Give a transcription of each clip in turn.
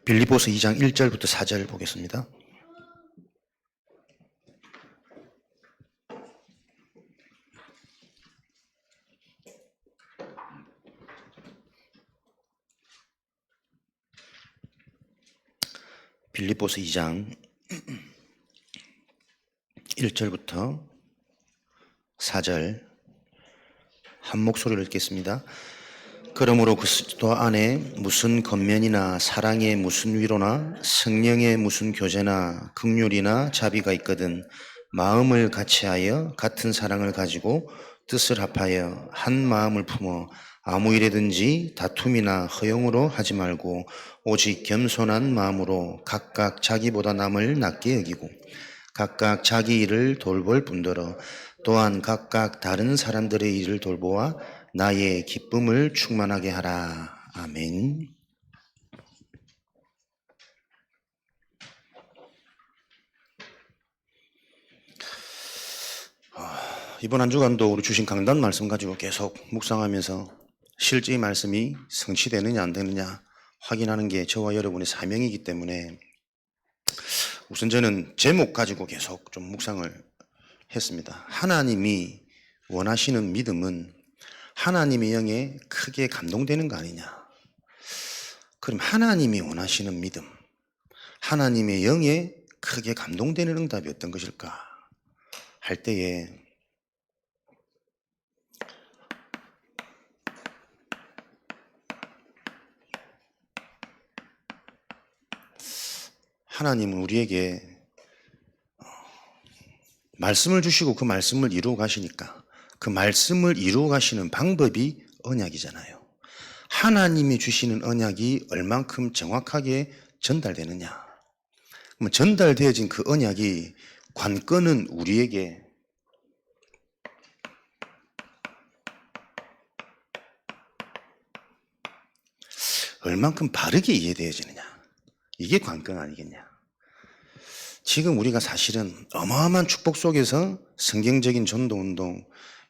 빌립보서 2장 1절부터 4절 보겠습니다. 빌립보서 2장 1절부터 4절 한 목소리로 읽겠습니다. 그러므로 그리스도 안에 무슨 겉면이나 사랑의 무슨 위로나 성령의 무슨 교제나 긍휼이나 자비가 있거든 마음을 같이하여 같은 사랑을 가지고 뜻을 합하여 한 마음을 품어 아무 일에든지 다툼이나 허용으로 하지 말고 오직 겸손한 마음으로 각각 자기보다 남을 낮게 여기고 각각 자기 일을 돌볼 뿐더러 또한 각각 다른 사람들의 일을 돌보아 나의 기쁨을 충만하게 하라. 아멘. 이번 한 주간도 우리 주신 강단 말씀 가지고 계속 묵상하면서 실제 이 말씀이 성취되느냐 안 되느냐 확인하는 게 저와 여러분의 사명이기 때문에 우선 저는 제목 가지고 계속 좀 묵상을 했습니다. 하나님이 원하시는 믿음은 하나님의 영에 크게 감동되는 거 아니냐. 그럼 하나님이 원하시는 믿음, 하나님의 영에 크게 감동되는 응답이 어떤 것일까 할 때에 하나님은 우리에게 말씀을 주시고 그 말씀을 이루어 가시니까 그 말씀을 이루어 가시는 방법이 언약이잖아요. 하나님이 주시는 언약이 얼만큼 정확하게 전달되느냐. 그러면 전달되어진 그 언약이 관건은 우리에게 얼만큼 바르게 이해되어지느냐. 이게 관건 아니겠냐. 지금 우리가 사실은 어마어마한 축복 속에서 성경적인 전도운동,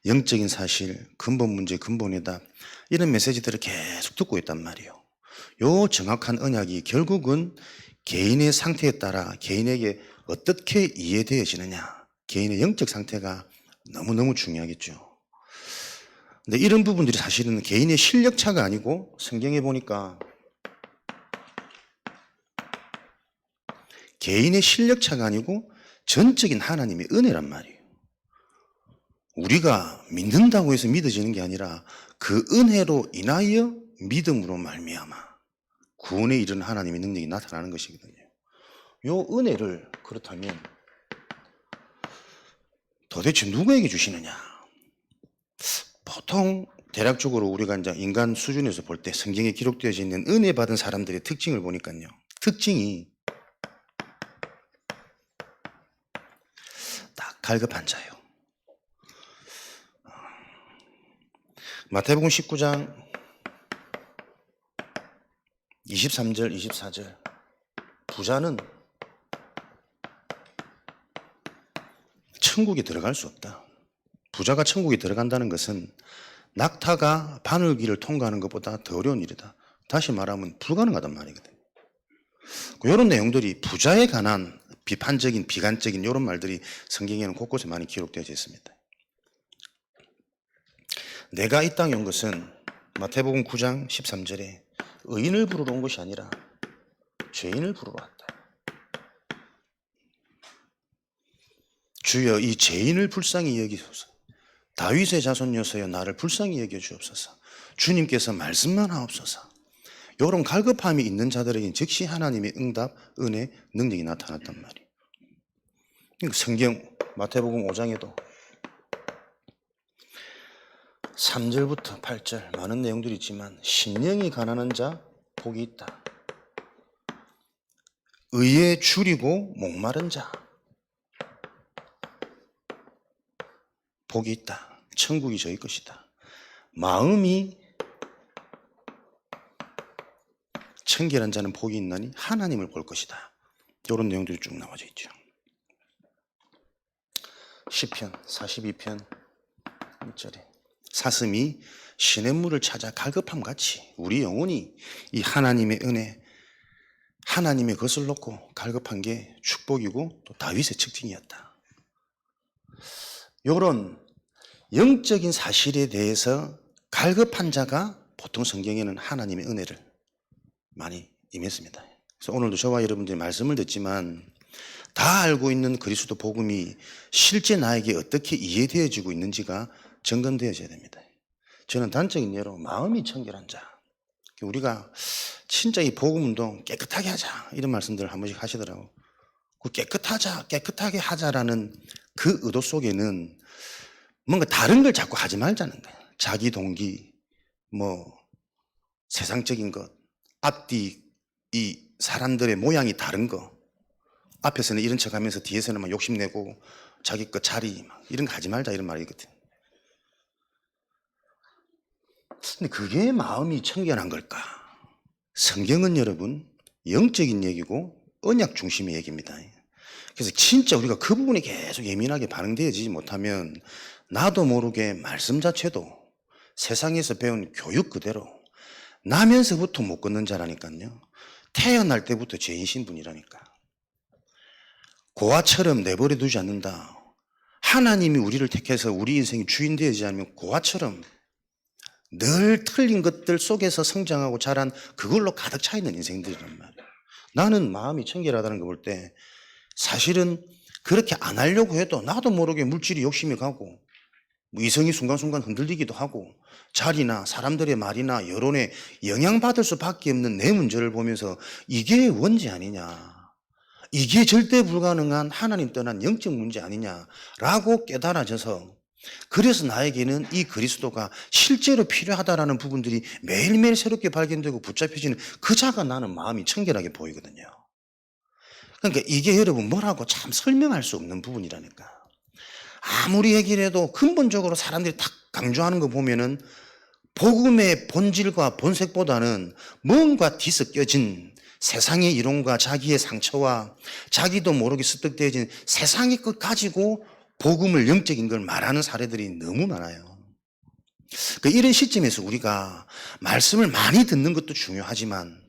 영적인 사실, 근본 문제, 근본이다. 이런 메시지들을 계속 듣고 있단 말이에요. 요 정확한 언약이 결국은 개인의 상태에 따라 개인에게 어떻게 이해되어지느냐. 개인의 영적 상태가 너무너무 중요하겠죠. 근데 이런 부분들이 사실은 개인의 실력 차가 아니고 성경에 보니까 개인의 실력 차가 아니고 전적인 하나님의 은혜란 말이에요. 우리가 믿는다고 해서 믿어지는 게 아니라 그 은혜로 인하여 믿음으로 말미암아 구원에 이르는 하나님의 능력이 나타나는 것이거든요. 요 은혜를 그렇다면 도대체 누구에게 주시느냐? 보통 대략적으로 우리가 이제 인간 수준에서 볼 때 성경에 기록되어져 있는 은혜 받은 사람들의 특징을 보니까요. 특징이 딱 갈급한 자예요. 마태복음 19장 23절 24절 부자는 천국에 들어갈 수 없다. 부자가 천국에 들어간다는 것은 낙타가 바늘길을 통과하는 것보다 더 어려운 일이다. 다시 말하면 불가능하단 말이거든요. 이런 내용들이 부자에 관한 비판적인 비관적인 이런 말들이 성경에는 곳곳에 많이 기록되어져 있습니다. 내가 이 땅에 온 것은 마태복음 9장 13절에 의인을 부르러 온 것이 아니라 죄인을 부르러 왔다. 주여 이 죄인을 불쌍히 여기소서. 다윗의 자손여서여 나를 불쌍히 여겨주옵소서. 주님께서 말씀만 하옵소서. 이런 갈급함이 있는 자들에게 즉시 하나님의 응답, 은혜, 능력이 나타났단 말이에요. 성경 마태복음 5장에도 3절부터 8절 많은 내용들이 있지만 심령이 가난한 자 복이 있다. 의에 줄이고 목마른 자 복이 있다. 천국이 저희 것이다. 마음이 청결한 자는 복이 있나니 하나님을 볼 것이다. 이런 내용들이 쭉 나와져 있죠. 시편 42편 1절에 사슴이 시냇물을 찾아 갈급함같이 우리 영혼이 이 하나님의 은혜, 하나님의 것을 놓고 갈급한 게 축복이고 또 다윗의 특징이었다. 이런 영적인 사실에 대해서 갈급한 자가 보통 성경에는 하나님의 은혜를 많이 임했습니다. 그래서 오늘도 저와 여러분들이 말씀을 듣지만 다 알고 있는 그리스도 복음이 실제 나에게 어떻게 이해되어지고 있는지가 점검되어져야 됩니다. 저는 단적인 예로 마음이 청결한 자, 우리가 진짜 이 복음 운동 깨끗하게 하자 이런 말씀들을 한 번씩 하시더라고. 그 깨끗하게 하자라는 그 의도 속에는 뭔가 다른 걸 자꾸 하지 말자는 거야. 자기 동기, 뭐 세상적인 것, 앞뒤 이 사람들의 모양이 다른 거, 앞에서는 이런 척하면서 뒤에서는 막 욕심내고 자기 것 자리 막 이런 거 하지 말자 이런 말이거든. 근데 그게 마음이 청결한 걸까? 성경은 여러분 영적인 얘기고 언약 중심의 얘기입니다. 그래서 진짜 우리가 그 부분에 계속 예민하게 반응되어지지 못하면 나도 모르게 말씀 자체도 세상에서 배운 교육 그대로 나면서부터 못 걷는 자라니까요. 태어날 때부터 죄인 신분이라니까. 고아처럼 내버려 두지 않는다. 하나님이 우리를 택해서 우리 인생이 주인 되지 않으면 고아처럼 늘 틀린 것들 속에서 성장하고 자란 그걸로 가득 차 있는 인생들이란 말이에요. 나는 마음이 청결하다는 거 볼 때 사실은 그렇게 안 하려고 해도 나도 모르게 물질이 욕심이 가고 뭐 이성이 순간순간 흔들리기도 하고 자리나 사람들의 말이나 여론에 영향받을 수밖에 없는 내 문제를 보면서 이게 원죄 아니냐, 이게 절대 불가능한 하나님 떠난 영적 문제 아니냐라고 깨달아져서 그래서 나에게는 이 그리스도가 실제로 필요하다라는 부분들이 매일매일 새롭게 발견되고 붙잡혀지는 그 자가 나는 마음이 청결하게 보이거든요. 그러니까 이게 여러분 뭐라고 참 설명할 수 없는 부분이라니까. 아무리 얘기를 해도 근본적으로 사람들이 딱 강조하는 거 보면은 복음의 본질과 본색보다는 뭔가 뒤섞여진 세상의 이론과 자기의 상처와 자기도 모르게 습득되어진 세상의 것 가지고 복음을 영적인 걸 말하는 사례들이 너무 많아요. 이런 시점에서 우리가 말씀을 많이 듣는 것도 중요하지만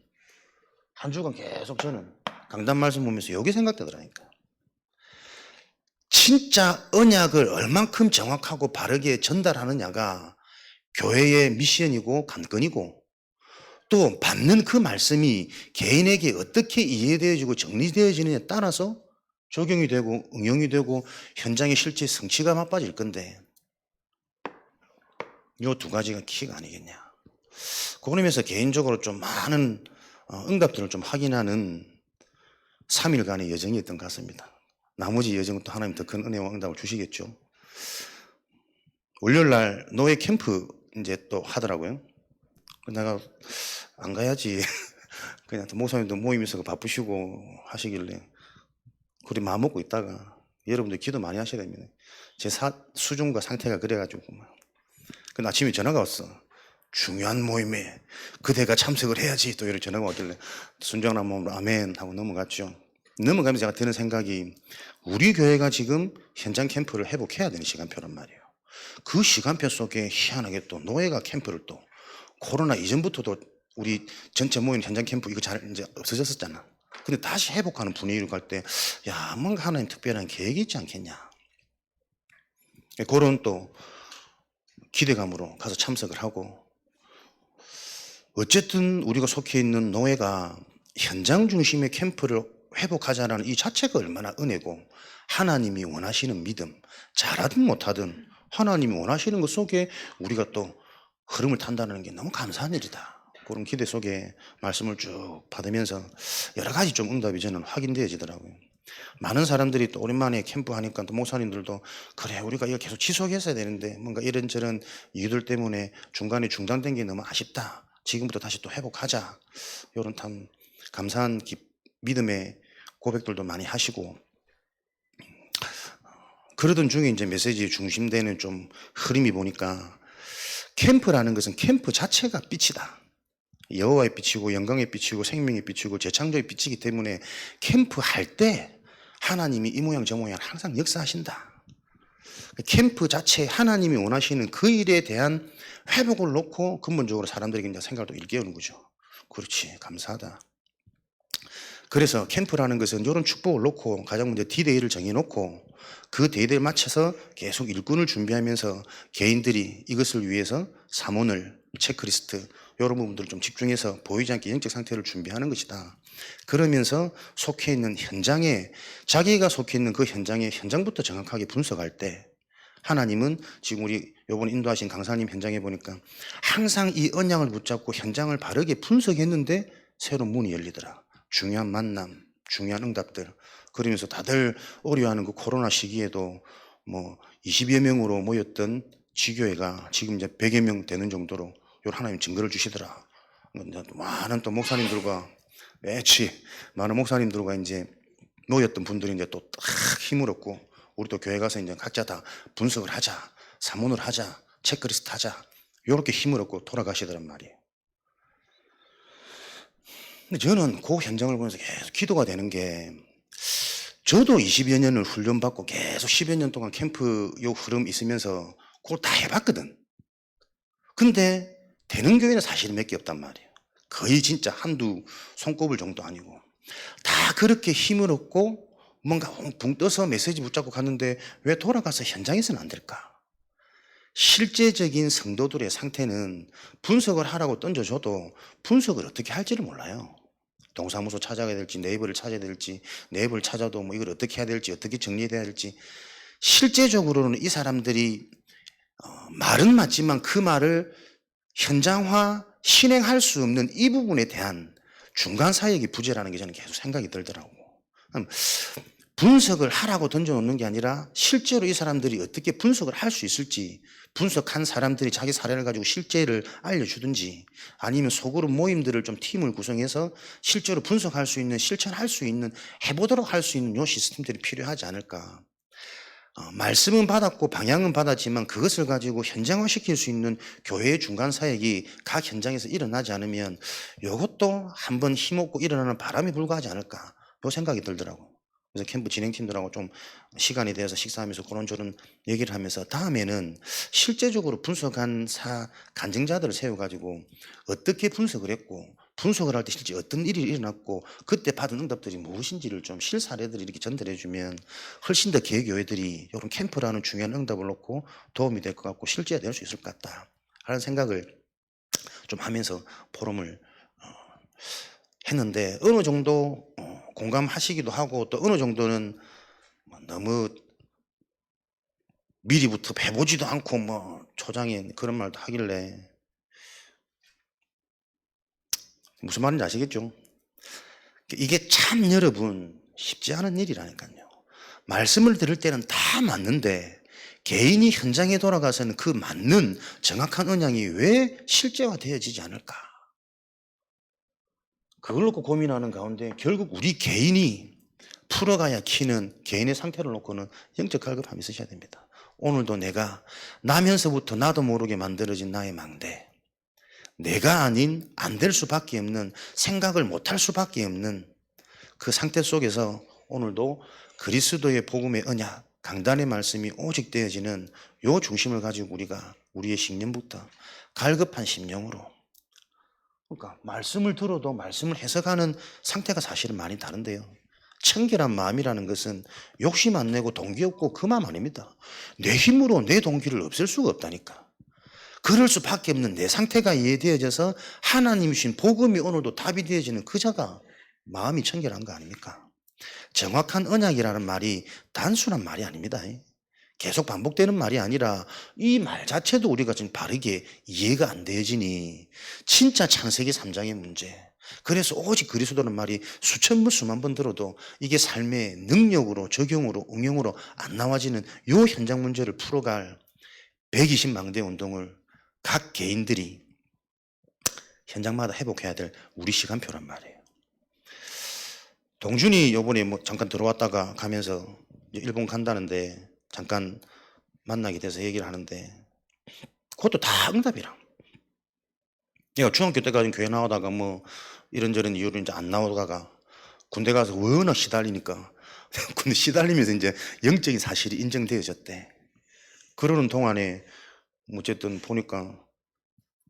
한 주간 계속 저는 강단 말씀 보면서 여기 생각되더라니까. 진짜 언약을 얼만큼 정확하고 바르게 전달하느냐가 교회의 미션이고 관건이고 또 받는 그 말씀이 개인에게 어떻게 이해되어지고 정리되어지느냐에 따라서 적용이 되고 응용이 되고 현장의 실제 성취가 맛빠질 건데 이 두 가지가 키가 아니겠냐. 그런 의미에서 개인적으로 좀 많은 응답들을 좀 확인하는 3일간의 여정이었던 것 같습니다. 나머지 여정은 또 하나님 더 큰 은혜와 응답을 주시겠죠. 월요일 날 노예 캠프 이제 또 하더라고요. 내가 안 가야지. 그냥 또 목사님도 모임에서 바쁘시고 하시길래 그리 마음 먹고 있다가 여러분들 기도 많이 하셔야 됩니다. 제 수준과 상태가 그래가지고. 근데 아침에 전화가 왔어. 중요한 모임에 그대가 참석을 해야지. 또 이렇게 전화가 왔길래 순정한 마음으로 아멘 하고 넘어갔죠. 넘어가면서 제가 드는 생각이 우리 교회가 지금 현장 캠프를 회복해야 되는 시간표란 말이에요. 그 시간표 속에 희한하게 또 노예가 캠프를 또 코로나 이전부터도 우리 전체 모임 현장 캠프 이거 잘 이제 없어졌었잖아. 근데 다시 회복하는 분위기로 갈 때 야, 뭔가 하나님 특별한 계획이 있지 않겠냐. 그런 또 기대감으로 가서 참석을 하고 어쨌든 우리가 속해 있는 노예가 현장 중심의 캠프를 회복하자라는 이 자체가 얼마나 은혜고 하나님이 원하시는 믿음, 잘하든 못하든 하나님이 원하시는 것 속에 우리가 또 흐름을 탄다는 게 너무 감사한 일이다. 그런 기대 속에 말씀을 쭉 받으면서 여러 가지 좀 응답이 저는 확인되어지더라고요. 많은 사람들이 또 오랜만에 캠프 하니까 또 목사님들도 그래 우리가 이거 계속 지속했어야 되는데 뭔가 이런저런 이유들 때문에 중간에 중단된 게 너무 아쉽다. 지금부터 다시 또 회복하자. 이런 참 감사한 믿음의 고백들도 많이 하시고 그러던 중에 이제 메시지에 중심되는 좀 흐름이 보니까 캠프라는 것은 캠프 자체가 빛이다. 여호와의 빛이고 영광의 빛이고 생명의 빛이고 재창조의 빛이기 때문에 캠프 할 때 하나님이 이 모양 저 모양 항상 역사하신다. 캠프 자체 하나님이 원하시는 그 일에 대한 회복을 놓고 근본적으로 사람들에게 이제 생각을 또 일깨우는 거죠. 그렇지 감사하다. 그래서 캠프라는 것은 이런 축복을 놓고 가장 먼저 D-Day를 정해놓고 그 D-Day에 맞춰서 계속 일꾼을 준비하면서 개인들이 이것을 위해서 사문을 체크리스트 이런 부분들을 좀 집중해서 보이지 않게 영적 상태를 준비하는 것이다. 그러면서 속해 있는 현장에 자기가 속해 있는 그 현장의 현장부터 정확하게 분석할 때 하나님은 지금 우리 요번 인도하신 강사님 현장에 보니까 항상 이 언약을 붙잡고 현장을 바르게 분석했는데 새로운 문이 열리더라. 중요한 만남, 중요한 응답들. 그러면서 다들 어려워하는 그 코로나 시기에도 뭐 20여 명으로 모였던 지교회가 지금 이제 100여 명 되는 정도로 요 하나님 증거를 주시더라. 많은 또 목사님들과 매치 많은 목사님들과 이제 모였던 분들이 이제 또 딱 힘을 얻고 우리 또 교회 가서 이제 각자 다 분석을 하자, 사문을 하자, 체크리스트 하자 이렇게 힘을 얻고 돌아가시더란 말이에요. 근데 저는 그 현장을 보면서 계속 기도가 되는 게 저도 20여 년을 훈련받고 계속 10여 년 동안 캠프 요 흐름 있으면서 그걸 다 해봤거든. 근데 되는 교회는 사실은 몇 개 없단 말이에요. 거의 진짜 한두 손꼽을 정도 아니고 다 그렇게 힘을 얻고 뭔가 붕 떠서 메시지 붙잡고 갔는데 왜 돌아가서 현장에서는 안 될까? 실제적인 성도들의 상태는 분석을 하라고 던져줘도 분석을 어떻게 할지를 몰라요. 동사무소 찾아가야 될지 네이버를 찾아야 될지 네이버를 찾아도 뭐 이걸 어떻게 해야 될지 어떻게 정리해야 될지 실제적으로는 이 사람들이 말은 맞지만 그 말을 현장화 실행할 수 없는 이 부분에 대한 중간 사역이 부재라는 게 저는 계속 생각이 들더라고. 분석을 하라고 던져놓는 게 아니라 실제로 이 사람들이 어떻게 분석을 할 수 있을지 분석한 사람들이 자기 사례를 가지고 실제를 알려주든지 아니면 소그룹 모임들을 좀 팀을 구성해서 실제로 분석할 수 있는 실천할 수 있는 해보도록 할 수 있는 요 시스템들이 필요하지 않을까. 말씀은 받았고 방향은 받았지만 그것을 가지고 현장화시킬 수 있는 교회의 중간 사역이 각 현장에서 일어나지 않으면 이것도 한번 힘없고 일어나는 바람이 불과하지 않을까 요 생각이 들더라고. 그래서 캠프 진행팀들하고 좀 시간에 대해서 식사하면서 그런저런 얘기를 하면서 다음에는 실제적으로 분석한 간증자들을 세워가지고 어떻게 분석을 했고 분석을 할 때 실제 어떤 일이 일어났고 그때 받은 응답들이 무엇인지를 좀 실사례들을 이렇게 전달해 주면 훨씬 더 개교회들이 이런 캠프라는 중요한 응답을 놓고 도움이 될 것 같고 실제가 될 수 있을 것 같다 하는 생각을 좀 하면서 포럼을 했는데 어느 정도 공감하시기도 하고 또 어느 정도는 너무 미리부터 해보지도 않고 뭐 초장에 그런 말도 하길래 무슨 말인지 아시겠죠? 이게 참 여러분 쉽지 않은 일이라니까요. 말씀을 들을 때는 다 맞는데 개인이 현장에 돌아가서는 그 맞는 정확한 언양이 왜 실제화되어지지 않을까? 그걸 놓고 고민하는 가운데 결국 우리 개인이 풀어가야 키는 개인의 상태를 놓고는 영적 갈급함이 있으셔야 됩니다. 오늘도 내가 나면서부터 나도 모르게 만들어진 나의 망대, 내가 아닌 안 될 수밖에 없는 생각을 못할 수밖에 없는 그 상태 속에서 오늘도 그리스도의 복음의 언약, 강단의 말씀이 오직 되어지는 요 중심을 가지고 우리가 우리의 신념부터 갈급한 심령으로 그러니까 말씀을 들어도 말씀을 해석하는 상태가 사실은 많이 다른데요. 청결한 마음이라는 것은 욕심 안 내고 동기 없고 그 마음 아닙니다. 내 힘으로 내 동기를 없앨 수가 없다니까. 그럴 수밖에 없는 내 상태가 이해되어져서 하나님 주신 복음이 오늘도 답이 되어지는 그 자가 마음이 청결한 거 아닙니까? 정확한 언약이라는 말이 단순한 말이 아닙니다. 계속 반복되는 말이 아니라 이 말 자체도 우리가 지금 바르게 이해가 안 되어지니 진짜 창세기 3장의 문제. 그래서 오직 그리스도라는 말이 수천 번 수만 번 들어도 이게 삶의 능력으로 적용으로 응용으로 안 나와지는 요 현장 문제를 풀어갈 120망대 운동을 각 개인들이 현장마다 회복해야 될 우리 시간표란 말이에요. 동준이 요번에 뭐 잠깐 들어왔다가 가면서 일본 간다는데 잠깐 만나게 돼서 얘기를 하는데 그것도 다 응답이라. 내가 중학교 때까지 교회 나오다가 뭐 이런저런 이유로 이제 안 나오다가 군대 가서 워낙 시달리니까 군대 시달리면서 이제 영적인 사실이 인정되어졌대. 그러는 동안에 어쨌든 보니까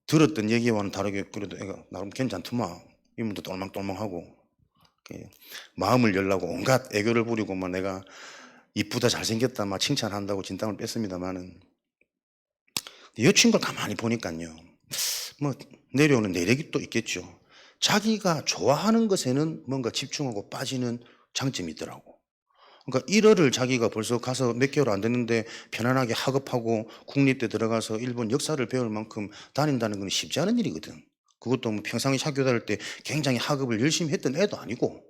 들었던 얘기와는 다르게 그래도 애가 나름 괜찮더만. 이문도 똘망똘망하고 마음을 열라고 온갖 애교를 부리고 막 내가 이쁘다 잘생겼다 막 칭찬한다고 진땀을 뺐습니다만은 여친걸 가만히 보니까요. 뭐 내려오는 내력이 또 있겠죠. 자기가 좋아하는 것에는 뭔가 집중하고 빠지는 장점이 있더라고. 그러니까 1월을 자기가 벌써 가서 몇 개월 안 됐는데 편안하게 학업하고 국립대 들어가서 일본 역사를 배울 만큼 다닌다는 건 쉽지 않은 일이거든. 그것도 뭐 평상시 학교 다닐 때 굉장히 학업을 열심히 했던 애도 아니고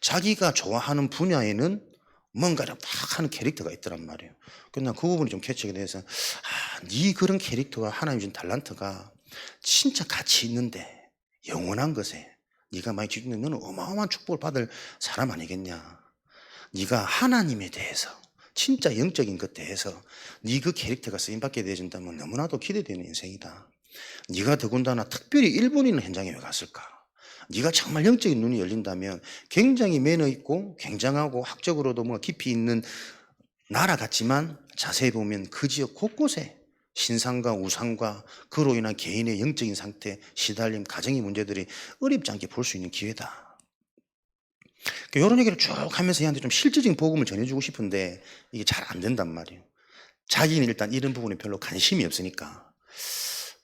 자기가 좋아하는 분야에는 뭔가를 딱 하는 캐릭터가 있더란 말이에요. 그난 그 부분이 좀 캐치가 돼서 네 그런 캐릭터와 하나님 준 탤런트가 진짜 가치 있는데 영원한 것에 네가 많이 집중하면 너는 어마어마한 축복을 받을 사람 아니겠냐. 네가 하나님에 대해서 진짜 영적인 것 대해서 네 그 캐릭터가 쓰임받게 되어진다면 너무나도 기대되는 인생이다. 네가 더군다나 특별히 일본인 현장에 왜 갔을까? 네가 정말 영적인 눈이 열린다면 굉장히 매너 있고 굉장하고 학적으로도 뭔가 깊이 있는 나라 같지만 자세히 보면 그 지역 곳곳에 신상과 우상과 그로 인한 개인의 영적인 상태, 시달림, 가정의 문제들이 어렵지 않게 볼 수 있는 기회다. 이런 얘기를 쭉 하면서 얘한테 좀 실질적인 복음을 전해주고 싶은데 이게 잘 안 된단 말이에요. 자기는 일단 이런 부분에 별로 관심이 없으니까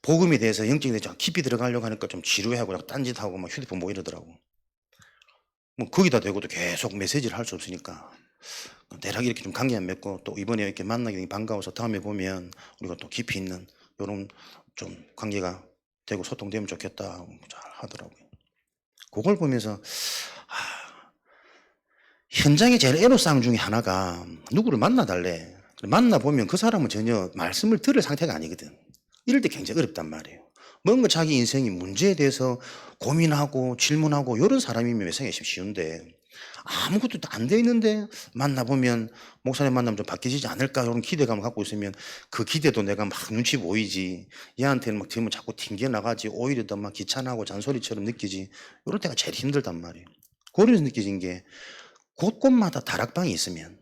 복음에 대해서 영적인 데 좀 깊이 들어가려고 하니까 좀 지루해하고 딴짓하고 막 휴대폰 보고 이러더라고. 뭐 거기다 대고도 계속 메시지를 할 수 없으니까 대략 이렇게 좀 관계 안 맺고 또 이번에 이렇게 만나게 되니 반가워서 다음에 보면 우리가 또 깊이 있는 이런 좀 관계가 되고 소통되면 좋겠다 잘 하더라고요. 그걸 보면서 현장에 제일 애로사항 중에 하나가 누구를 만나달래. 만나보면 그 사람은 전혀 말씀을 들을 상태가 아니거든. 이럴 때 굉장히 어렵단 말이에요. 뭔가 자기 인생의 문제에 대해서 고민하고 질문하고 이런 사람이면 외상이 쉬운데 아무것도 안 돼 있는데 만나보면 목사님 만나면 좀 바뀌지 않을까 이런 기대감을 갖고 있으면 그 기대도 내가 막 눈치 보이지. 얘한테는 막 들으면 자꾸 튕겨나가지. 오히려 더 막 귀찮하고 잔소리처럼 느끼지. 이럴 때가 제일 힘들단 말이에요. 그래서 느껴진 게 곳곳마다 다락방이 있으면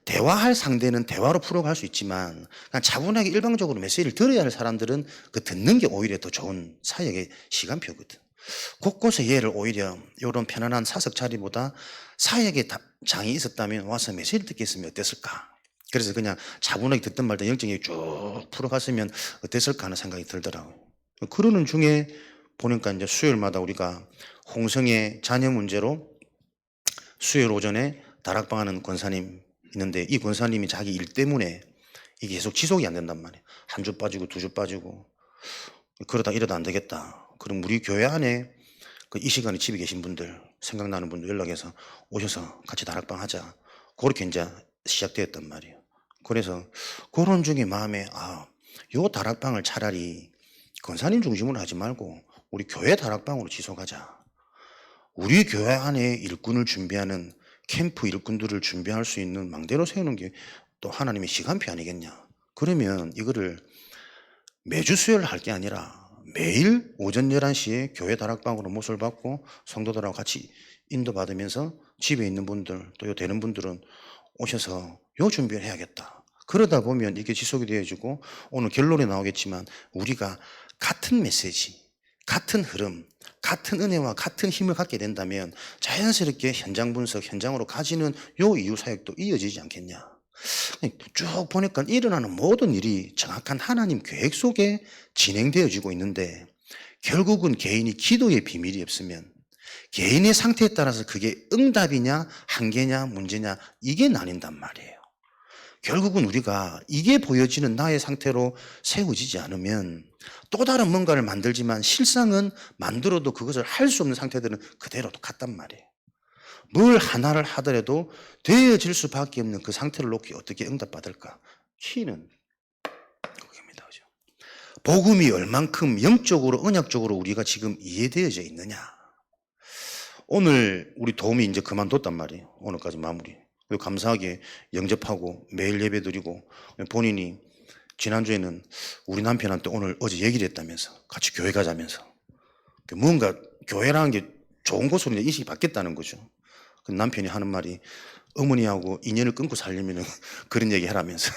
대화할 상대는 대화로 풀어갈 수 있지만 그냥 차분하게 일방적으로 메시지를 들어야 할 사람들은 그 듣는 게 오히려 더 좋은 사역의 시간표거든. 곳곳에 얘를 오히려 이런 편안한 사석 자리보다 사역의 장이 있었다면 와서 메시지를 듣겠으면 어땠을까. 그래서 그냥 차분하게 듣든 말든 영적이 쭉 풀어갔으면 어땠을까 하는 생각이 들더라고요. 그러는 중에 보니까 이제 수요일마다 우리가 홍성의 자녀 문제로 수요일 오전에 다락방 하는 권사님 있는데 이 권사님이 자기 일 때문에 이게 계속 지속이 안 된단 말이에요. 한 주 빠지고 두 주 빠지고 그러다 이러다 안 되겠다. 그럼 우리 교회 안에 이 시간에 집에 계신 분들 생각나는 분들 연락해서 오셔서 같이 다락방 하자. 그렇게 이제 시작되었단 말이에요. 그래서 그런 중에 마음에 요 다락방을 차라리 권사님 중심으로 하지 말고 우리 교회 다락방으로 지속하자. 우리 교회 안에 일꾼을 준비하는 캠프 일꾼들을 준비할 수 있는 망대로 세우는 게 또 하나님의 시간표 아니겠냐. 그러면 이거를 매주 수요일 할 게 아니라 매일 오전 11시에 교회 다락방으로 모습을 받고 성도들하고 같이 인도받으면서 집에 있는 분들 또 요 되는 분들은 오셔서 요 준비를 해야겠다. 그러다 보면 이게 지속이 되어지고 오늘 결론이 나오겠지만 우리가 같은 메시지, 같은 흐름, 같은 은혜와 같은 힘을 갖게 된다면 자연스럽게 현장 분석, 현장으로 가지는 요 이유 사역도 이어지지 않겠냐. 쭉 보니까 일어나는 모든 일이 정확한 하나님 계획 속에 진행되어지고 있는데 결국은 개인이 기도의 비밀이 없으면 개인의 상태에 따라서 그게 응답이냐 한계냐 문제냐 이게 나뉜단 말이에요. 결국은 우리가 이게 보여지는 나의 상태로 세워지지 않으면 또 다른 뭔가를 만들지만 실상은 만들어도 그것을 할 수 없는 상태들은 그대로 똑같단 말이에요. 뭘 하나를 하더라도 되어질 수밖에 없는 그 상태를 놓기 어떻게 응답받을까? 키는 그겁니다. 그죠? 복음이 얼만큼 영적으로 언약적으로 우리가 지금 이해되어져 있느냐. 오늘 우리 도움이 이제 그만뒀단 말이에요. 오늘까지 마무리. 그리고 감사하게 영접하고 매일 예배 드리고 본인이 지난주에는 우리 남편한테 어제 얘기를 했다면서 같이 교회 가자면서 뭔가 교회라는 게 좋은 곳으로 이제 인식이 바뀌었다는 거죠. 그 남편이 하는 말이 어머니하고 인연을 끊고 살려면 그런 얘기 하라면서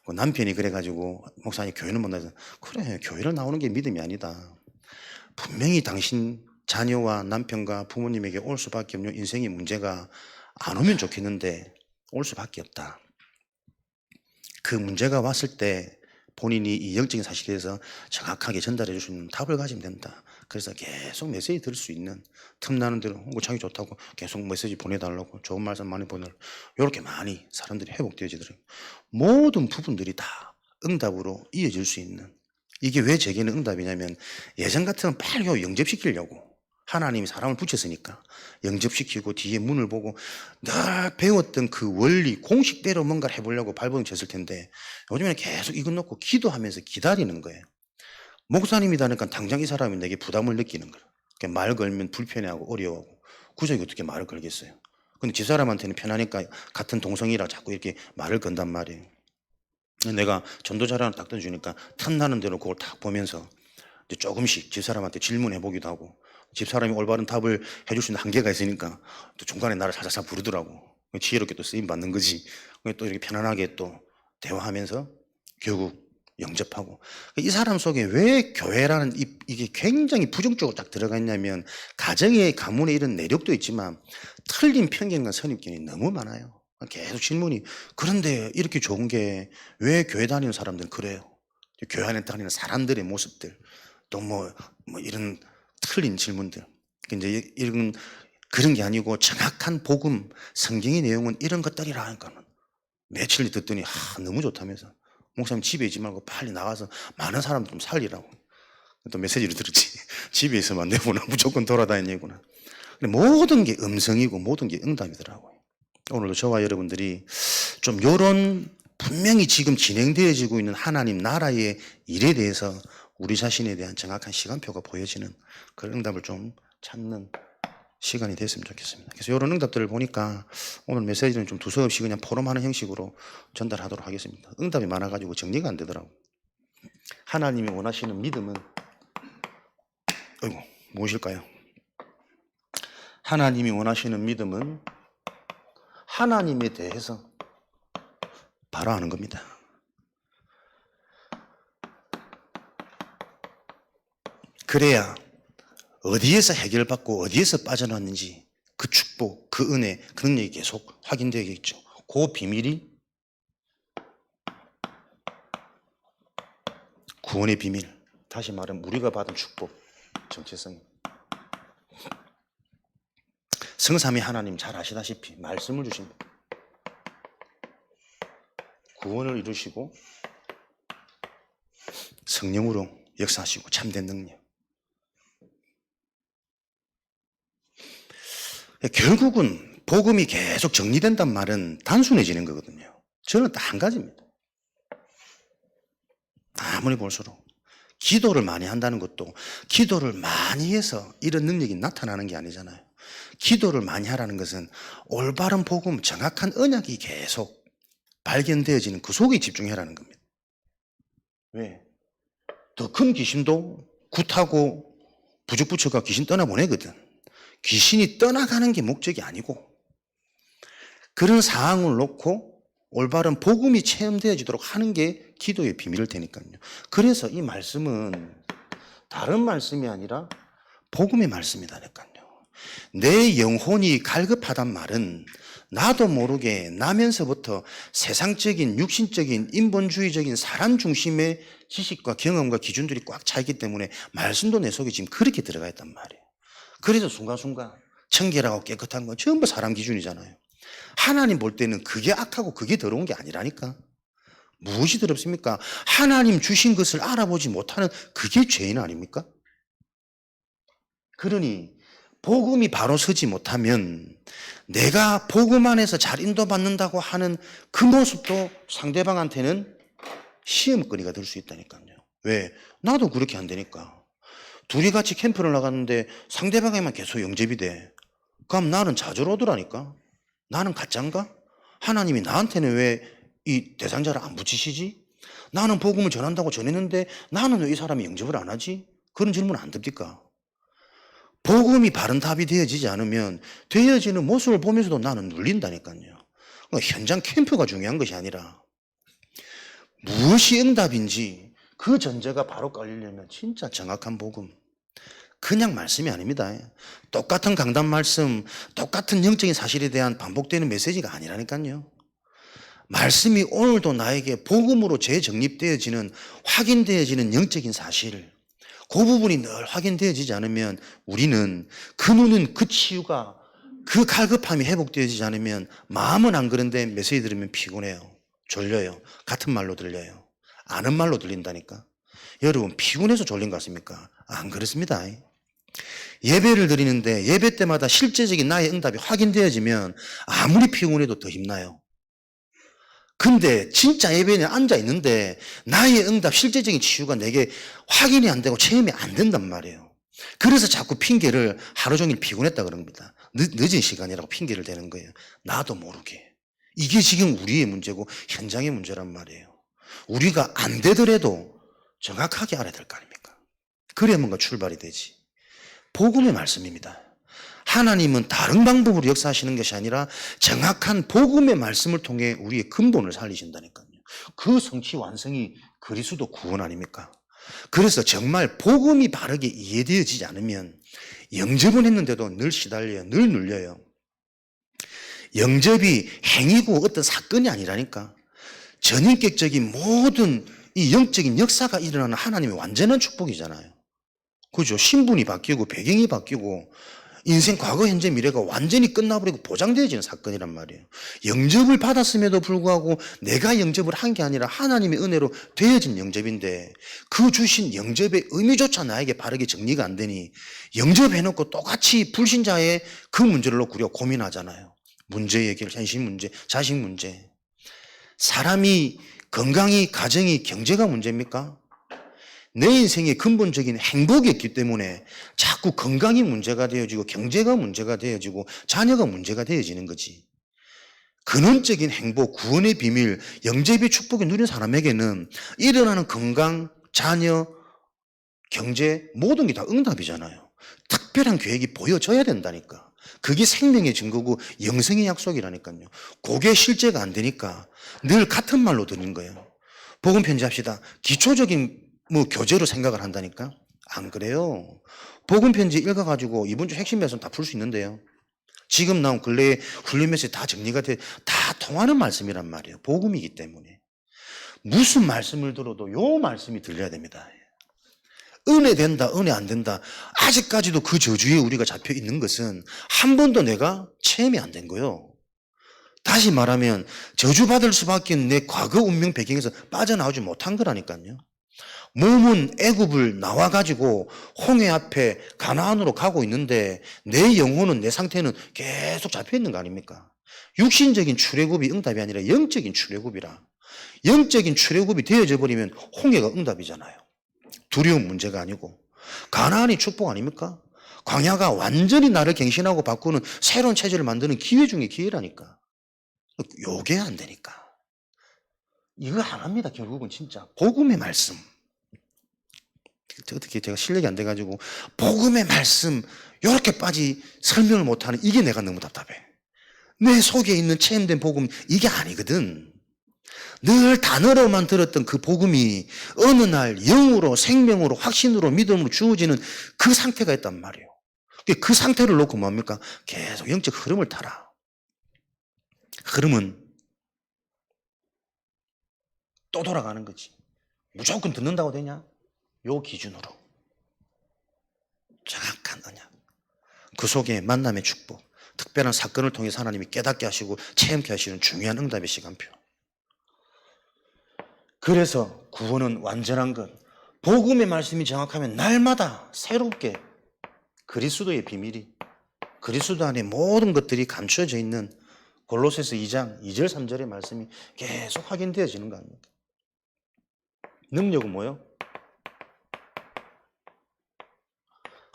그 남편이 그래가지고 목사님 교회는 못 나서 그래 교회를 나오는 게 믿음이 아니다. 분명히 당신 자녀와 남편과 부모님에게 올 수밖에 없는 인생의 문제가 안 오면 좋겠는데 올 수밖에 없다. 그 문제가 왔을 때 본인이 이 영적인 사실에 대해서 정확하게 전달해 줄 수 있는 답을 가지면 된다. 그래서 계속 메시지 들을 수 있는, 틈나는 대로 자기 좋다고 계속 메시지 보내달라고, 좋은 말씀 많이 보내달라고, 이렇게 많이 사람들이 회복되어지더라고요. 모든 부분들이 다 응답으로 이어질 수 있는, 이게 왜 제게는 응답이냐면 예전 같으면 빨리 영접시키려고 하나님이 사람을 붙였으니까 영접시키고 뒤에 문을 보고 늘 배웠던 그 원리 공식대로 뭔가를 해보려고 발버둥 쳤을 텐데 요즘에는 계속 이거 놓고 기도하면서 기다리는 거예요. 목사님이다니까 당장 이 사람이 내게 부담을 느끼는 거예요. 말 걸면 불편해하고 어려워하고 구석이 어떻게 말을 걸겠어요. 근데 집사람한테는 편하니까 같은 동성이라 자꾸 이렇게 말을 건단 말이에요. 내가 전도자를 하나 딱 던져주니까 틈나는 대로 그걸 딱 보면서 이제 조금씩 집사람한테 질문해 보기도 하고, 집사람이 올바른 답을 해줄 수 있는 한계가 있으니까 또 중간에 나를 살살 부르더라고. 지혜롭게 또 쓰임 받는 거지. 또 이렇게 편안하게 또 대화하면서 결국 영접하고. 이 사람 속에 왜 교회라는 이게 굉장히 부정적으로 딱 들어가 있냐면 가정의 가문에 이런 내력도 있지만 틀린 편견과 선입견이 너무 많아요. 계속 질문이, 그런데 이렇게 좋은 게 왜 교회 다니는 사람들은 그래요? 교회 안에 다니는 사람들의 모습들, 또 뭐 이런 틀린 질문들. 이제 이런 그런 게 아니고 정확한 복음, 성경의 내용은 이런 것들이라 하니까는 며칠 듣더니 너무 좋다면서 목사님 집에 있지 말고 빨리 나가서 많은 사람 좀 살리라고. 또 메시지를 들었지. 집에 있으면 안 되구나. 무조건 돌아다니구나. 모든 게 음성이고 모든 게 응답이더라고요. 오늘도 저와 여러분들이 좀 요런 분명히 지금 진행되어지고 있는 하나님 나라의 일에 대해서 우리 자신에 대한 정확한 시간표가 보여지는 그런 응답을 좀 찾는 시간이 됐으면 좋겠습니다. 그래서 이런 응답들을 보니까 오늘 메시지는 좀 두서없이 그냥 포럼하는 형식으로 전달하도록 하겠습니다. 응답이 많아가지고 정리가 안 되더라고요. 하나님이 원하시는 믿음은 무엇일까요? 하나님이 원하시는 믿음은 하나님에 대해서 바로 아는 겁니다. 그래야 어디에서 해결받고 어디에서 빠져나왔는지 그 축복, 그 은혜, 그 능력이 계속 확인되겠죠. 그 비밀이 구원의 비밀, 다시 말하면 우리가 받은 축복, 정체성입니다. 성삼위 하나님 잘 아시다시피 말씀을 주십니다. 구원을 이루시고 성령으로 역사하시고 참된 능력. 결국은 복음이 계속 정리된단 말은 단순해지는 거거든요. 저는 딱 한 가지입니다. 아무리 볼수록 기도를 많이 한다는 것도 기도를 많이 해서 이런 능력이 나타나는 게 아니잖아요. 기도를 많이 하라는 것은 올바른 복음, 정확한 언약이 계속 발견되어지는 그 속에 집중해라는 겁니다. 왜? 더 큰 귀신도 굿하고 부적부처가 귀신 떠나보내거든. 귀신이 떠나가는 게 목적이 아니고 그런 상황을 놓고 올바른 복음이 체험되어지도록 하는 게 기도의 비밀일 테니까요. 그래서 이 말씀은 다른 말씀이 아니라 복음의 말씀이다니까요. 내 영혼이 갈급하단 말은 나도 모르게 나면서부터 세상적인 육신적인 인본주의적인 사람 중심의 지식과 경험과 기준들이 꽉 차 있기 때문에 말씀도 내 속에 지금 그렇게 들어가 있단 말이에요. 그래서 순간순간 청결하고 깨끗한 건 전부 사람 기준이잖아요. 하나님 볼 때는 그게 악하고 그게 더러운 게 아니라니까. 무엇이 더럽습니까? 하나님 주신 것을 알아보지 못하는 그게 죄인 아닙니까? 그러니 복음이 바로 서지 못하면 내가 복음 안에서 잘 인도받는다고 하는 그 모습도 상대방한테는 시험거리가 될 수 있다니까요. 왜? 나도 그렇게 안 되니까. 둘이 같이 캠프를 나갔는데 상대방에만 계속 영접이 돼. 그럼 나는 자주 오더라니까. 나는 가짜인가? 하나님이 나한테는 왜 이 대상자를 안 붙이시지? 나는 복음을 전한다고 전했는데 나는 왜 이 사람이 영접을 안 하지? 그런 질문 안 듭니까? 복음이 바른 답이 되어지지 않으면 되어지는 모습을 보면서도 나는 눌린다니까요. 그러니까 현장 캠프가 중요한 것이 아니라 무엇이 응답인지 그 전제가 바로 깔리려면 진짜 정확한 복음, 그냥 말씀이 아닙니다. 똑같은 강단 말씀, 똑같은 영적인 사실에 대한 반복되는 메시지가 아니라니까요. 말씀이 오늘도 나에게 복음으로 재정립되어지는, 확인되어지는 영적인 사실, 그 부분이 늘 확인되어지지 않으면 우리는 그 눈은, 그 치유가, 그 갈급함이 회복되어지지 않으면 마음은 안 그런데 메시지 들으면 피곤해요. 졸려요. 같은 말로 들려요. 아는 말로 들린다니까. 여러분, 피곤해서 졸린 것 같습니까? 안 그렇습니다. 예배를 드리는데 예배 때마다 실제적인 나의 응답이 확인되어지면 아무리 피곤해도 더 힘나요. 근데 진짜 예배에 앉아 있는데 나의 응답, 실제적인 치유가 내게 확인이 안 되고 체험이 안 된단 말이에요. 그래서 자꾸 핑계를 하루 종일 피곤했다 그런 겁니다. 늦은 시간이라고 핑계를 대는 거예요. 나도 모르게. 이게 지금 우리의 문제고 현장의 문제란 말이에요. 우리가 안 되더라도 정확하게 알아야 될 거 아닙니까? 그래야 뭔가 출발이 되지. 복음의 말씀입니다. 하나님은 다른 방법으로 역사하시는 것이 아니라 정확한 복음의 말씀을 통해 우리의 근본을 살리신다니까요. 그 성취 완성이 그리스도 구원 아닙니까? 그래서 정말 복음이 바르게 이해되어지지 않으면 영접은 했는데도 늘 시달려요. 늘 눌려요. 영접이 행위고 어떤 사건이 아니라니까. 전인격적인 모든 이 영적인 역사가 일어나는 하나님의 완전한 축복이잖아요. 그죠? 신분이 바뀌고 배경이 바뀌고 인생 과거 현재 미래가 완전히 끝나버리고 보장되어지는 사건이란 말이에요. 영접을 받았음에도 불구하고 내가 영접을 한 게 아니라 하나님의 은혜로 되어진 영접인데 그 주신 영접의 의미조차 나에게 바르게 정리가 안 되니 영접해놓고 똑같이 불신자의 그 문제를 놓고 우리가 고민하잖아요. 문제 얘기를, 현실 문제, 자식 문제. 사람이 건강이, 가정이, 경제가 문제입니까? 내 인생의 근본적인 행복이 없기 때문에 자꾸 건강이 문제가 되어지고 경제가 문제가 되어지고 자녀가 문제가 되어지는 거지. 근원적인 행복, 구원의 비밀, 영접의 축복이 누린 사람에게는 일어나는 건강, 자녀, 경제 모든 게 다 응답이잖아요. 특별한 계획이 보여져야 된다니까. 그게 생명의 증거고 영생의 약속이라니까요. 그게 실제가 안 되니까 늘 같은 말로 드리는 거예요. 복음 편지합시다. 기초적인 교재로 생각을 한다니까? 안 그래요. 복음 편지 읽어가지고 이번 주 핵심 말씀 다 풀 수 있는데요. 지금 나온 근래의 훈련 메시지 다 정리가 다 통하는 말씀이란 말이에요. 복음이기 때문에. 무슨 말씀을 들어도 요 말씀이 들려야 됩니다. 은혜 된다, 은혜 안 된다. 아직까지도 그 저주에 우리가 잡혀 있는 것은 한 번도 내가 체험이 안 된 거예요. 다시 말하면 저주받을 수밖에 없는 내 과거 운명 배경에서 빠져나오지 못한 거라니까요. 몸은 애굽을 나와가지고 홍해 앞에 가나안으로 가고 있는데 내 영혼은, 내 상태는 계속 잡혀있는 거 아닙니까? 육신적인 출애굽이 응답이 아니라 영적인 출애굽이라. 영적인 출애굽이 되어져 버리면 홍해가 응답이잖아요. 두려운 문제가 아니고. 가나안이 축복 아닙니까? 광야가 완전히 나를 갱신하고 바꾸는 새로운 체제를 만드는 기회 중에 기회라니까. 요게 안 되니까. 이거 안 합니다. 결국은 진짜. 복음의 말씀. 어떻게 제가 실력이 안 돼가지고 복음의 말씀 이렇게 빠지 설명을 못하는 이게 내가 너무 답답해. 내 속에 있는 체험된 복음 이게 아니거든. 늘 단어로만 들었던 그 복음이 어느 날 영으로, 생명으로, 확신으로, 믿음으로 주어지는 그 상태가 있단 말이에요. 그 상태를 놓고 뭡니까? 계속 영적 흐름을 타라. 흐름은 또 돌아가는 거지. 무조건 듣는다고 되냐? 요 기준으로 정확한 언약, 그 속에 만남의 축복, 특별한 사건을 통해서 하나님이 깨닫게 하시고 체험케 하시는 중요한 응답의 시간표. 그래서 구원은 완전한 것, 복음의 말씀이 정확하면 날마다 새롭게 그리스도의 비밀이, 그리스도 안에 모든 것들이 감추어져 있는 골로새서 2장 2절 3절의 말씀이 계속 확인되어지는 거 아닙니까? 능력은 뭐요?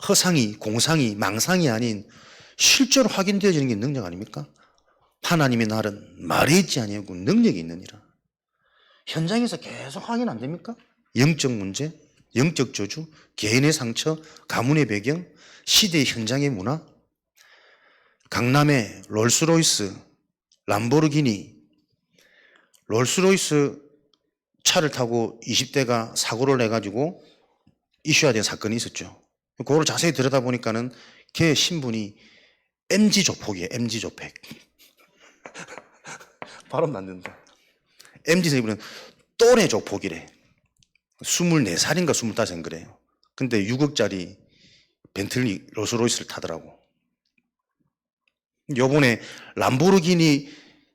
허상이, 공상이, 망상이 아닌 실제로 확인되어지는 게 능력 아닙니까? 하나님의 날은 말에 있지 아니하고 능력이 있느니라. 현장에서 계속 확인 안 됩니까? 영적 문제, 영적 저주, 개인의 상처, 가문의 배경, 시대의 현장의 문화, 강남의 롤스로이스, 람보르기니, 롤스로이스 차를 타고 20대가 사고를 내가지고 이슈화된 사건이 있었죠. 그거를 자세히 들여다보니까는 걔 신분이 MG 조폭이에요. MG 조폭. 발음 맞는다. MG 세이브는 또래 조폭이래. 24살인가 25인 그래요. 근데 6억짜리 벤틀리 롤스로이스를 타더라고. 요번에 람보르기니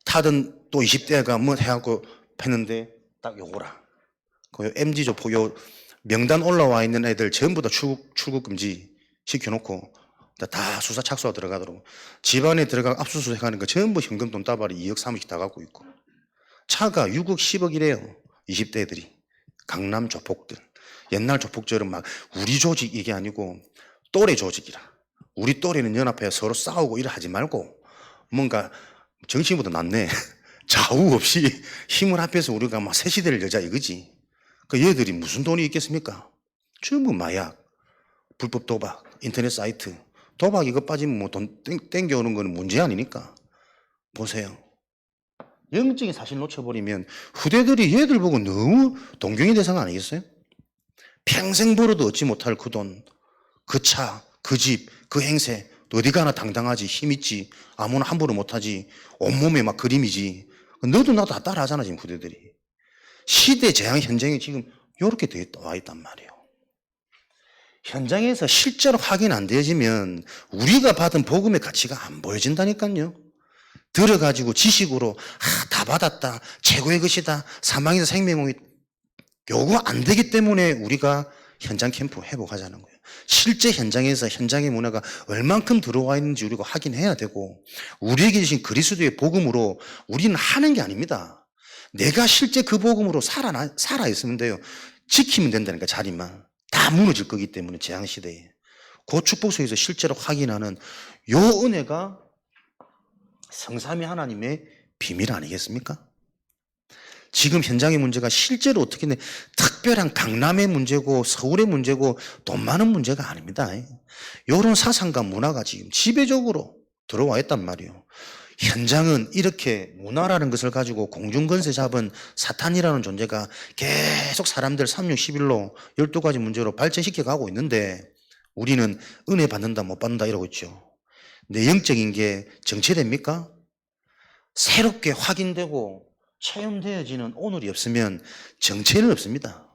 타던 또 20대가 뭐 해갖고 했는데 딱 요거라. 그 MG 조폭 요 명단 올라와 있는 애들 전부 다 출국 금지 시켜놓고 다 수사 착수가 들어가더라고. 집안에 들어가 압수수색하는 거 전부 현금 돈 따발이 2억 3억씩 다 갖고 있고. 차가 6억 10억이래요. 20대들이. 강남 조폭들. 옛날 조폭들은 막 우리 조직 이게 아니고 또래 조직이라. 우리 또래는 연합해 서로 싸우고 이래 하지 말고 뭔가 정치인보다 낫네. 좌우 없이 힘을 합해서 우리가 막 새 시대를 열자 이거지. 그 얘들이 무슨 돈이 있겠습니까? 전부 마약, 불법 도박, 인터넷 사이트. 도박 이거 빠지면 뭐 돈 땡겨오는 거는 문제 아니니까. 보세요. 영적인 사실 놓쳐버리면 후대들이 얘들 보고 너무 동경의 대상 아니겠어요? 평생 벌어도 얻지 못할 그 돈, 그 차, 그 집, 그 행세, 어디 가나 당당하지, 힘있지, 아무나 함부로 못하지, 온몸에 막 그림이지. 너도 나도 다 따라하잖아, 지금 후대들이. 시대 재앙 현장에 지금 이렇게 와 있단 말이에요. 현장에서 실제로 확인 안 되어지면 우리가 받은 복음의 가치가 안 보여진다니까요. 들어가지고 지식으로 다 받았다, 최고의 것이다, 사망에서 생명이 요거 안 되기 때문에 우리가 현장 캠프 회복하자는 거예요. 실제 현장에서 현장의 문화가 얼만큼 들어와 있는지 우리가 확인해야 되고, 우리에게 주신 그리스도의 복음으로 우리는 하는 게 아닙니다. 내가 실제 그 복음으로 살아 있으면 돼요. 지키면 된다니까, 자리만. 다 무너질 거기 때문에, 재앙시대에. 그 축복소에서 실제로 확인하는 요 은혜가 성삼위 하나님의 비밀 아니겠습니까? 지금 현장의 문제가 실제로 어떻게 특별한 강남의 문제고 서울의 문제고 돈 많은 문제가 아닙니다. 이런 사상과 문화가 지금 지배적으로 들어와 있단 말이에요. 현장은 이렇게 문화라는 것을 가지고 공중건세 잡은 사탄이라는 존재가 계속 사람들 3611로 12가지 문제로 발전시켜 가고 있는데, 우리는 은혜 받는다 못 받는다 이러고 있죠. 내 영적인 게 정체됩니까? 새롭게 확인되고 체험되어지는 오늘이 없으면 정체는 없습니다.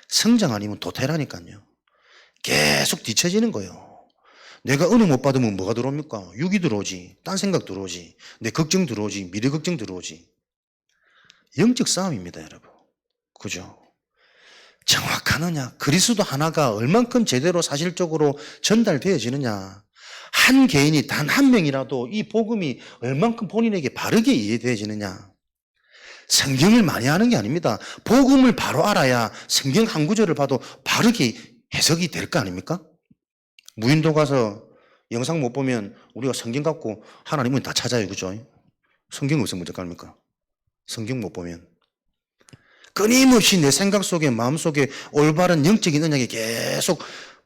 성장 아니면 도태라니까요. 계속 뒤처지는 거예요. 내가 은혜 못 받으면 뭐가 들어옵니까? 육이 들어오지, 딴 생각 들어오지, 내 걱정 들어오지, 미래 걱정 들어오지. 영적 싸움입니다, 여러분. 그죠? 정확하느냐, 그리스도 하나가 얼만큼 제대로 사실적으로 전달되어지느냐, 한 개인이 단 한 명이라도 이 복음이 얼만큼 본인에게 바르게 이해되어지느냐. 성경을 많이 하는 게 아닙니다. 복음을 바로 알아야 성경 한 구절을 봐도 바르게 해석이 될 거 아닙니까? 무인도 가서 영상 못 보면 우리가 성경 갖고 하나님은 다 찾아요. 그죠? 성경 없으면 어떡합니까? 성경 못 보면. 끊임없이 내 생각 속에, 마음 속에 올바른 영적인 언약이 계속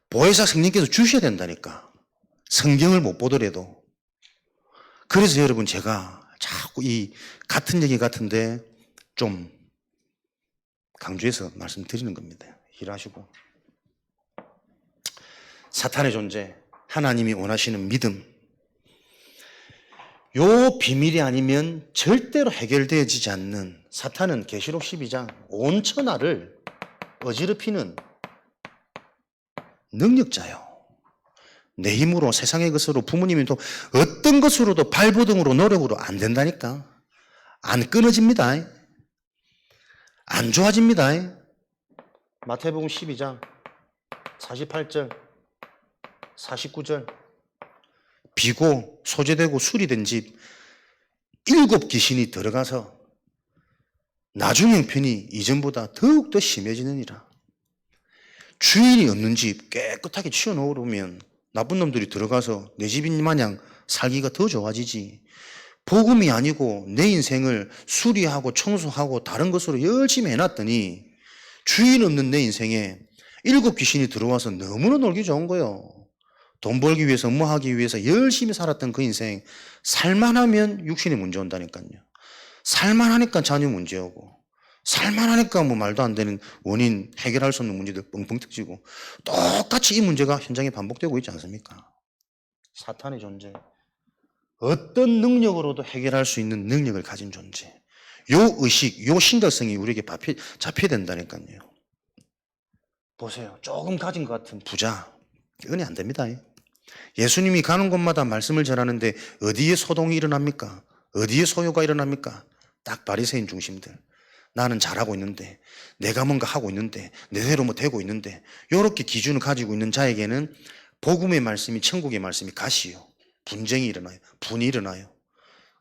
보혜사 성령께서 주셔야 된다니까. 성경을 못 보더라도. 그래서 여러분, 제가 자꾸 이 같은 얘기 같은데 좀 강조해서 말씀드리는 겁니다. 일하시고. 사탄의 존재, 하나님이 원하시는 믿음. 요 비밀이 아니면 절대로 해결되어지지 않는, 사탄은 계시록 12장 온 천하를 어지럽히는 능력자요. 내 힘으로, 세상의 것으로, 부모님이 또 어떤 것으로도 발버둥으로 노력으로 안 된다니까. 안 끊어집니다. 안 좋아집니다. 마태복음 12장 48절 49절 비고 소재되고 수리된 집 7 귀신이 들어가서 나중 형편이 이전보다 더욱더 심해지느니라. 주인이 없는 집 깨끗하게 치워놓으면 나쁜 놈들이 들어가서 내 집인 마냥 살기가 더 좋아지지. 복음이 아니고 내 인생을 수리하고 청소하고 다른 것으로 열심히 해놨더니 주인 없는 내 인생에 7 귀신이 들어와서 너무나 놀기 좋은 거예요. 돈 벌기 위해서 뭐 하기 위해서 열심히 살았던 그 인생, 살만하면 육신에 문제 온다니까요. 살만하니까 자녀 문제 오고, 살만하니까 뭐 말도 안 되는 원인, 해결할 수 없는 문제들 뻥뻥 터지고 똑같이 이 문제가 현장에 반복되고 있지 않습니까? 사탄의 존재. 어떤 능력으로도 해결할 수 있는 능력을 가진 존재. 요 의식, 요 심각성이 우리에게 잡혀야 된다니까요. 보세요. 조금 가진 것 같은 부자. 은혜 안 됩니다. 예수님이 가는 곳마다 말씀을 전하는데 어디에 소동이 일어납니까? 어디에 소요가 일어납니까? 딱 바리새인 중심들. 나는 잘하고 있는데, 내가 뭔가 하고 있는데, 내대로 뭐 되고 있는데, 이렇게 기준을 가지고 있는 자에게는 복음의 말씀이, 천국의 말씀이 가시요. 분쟁이 일어나요. 분이 일어나요.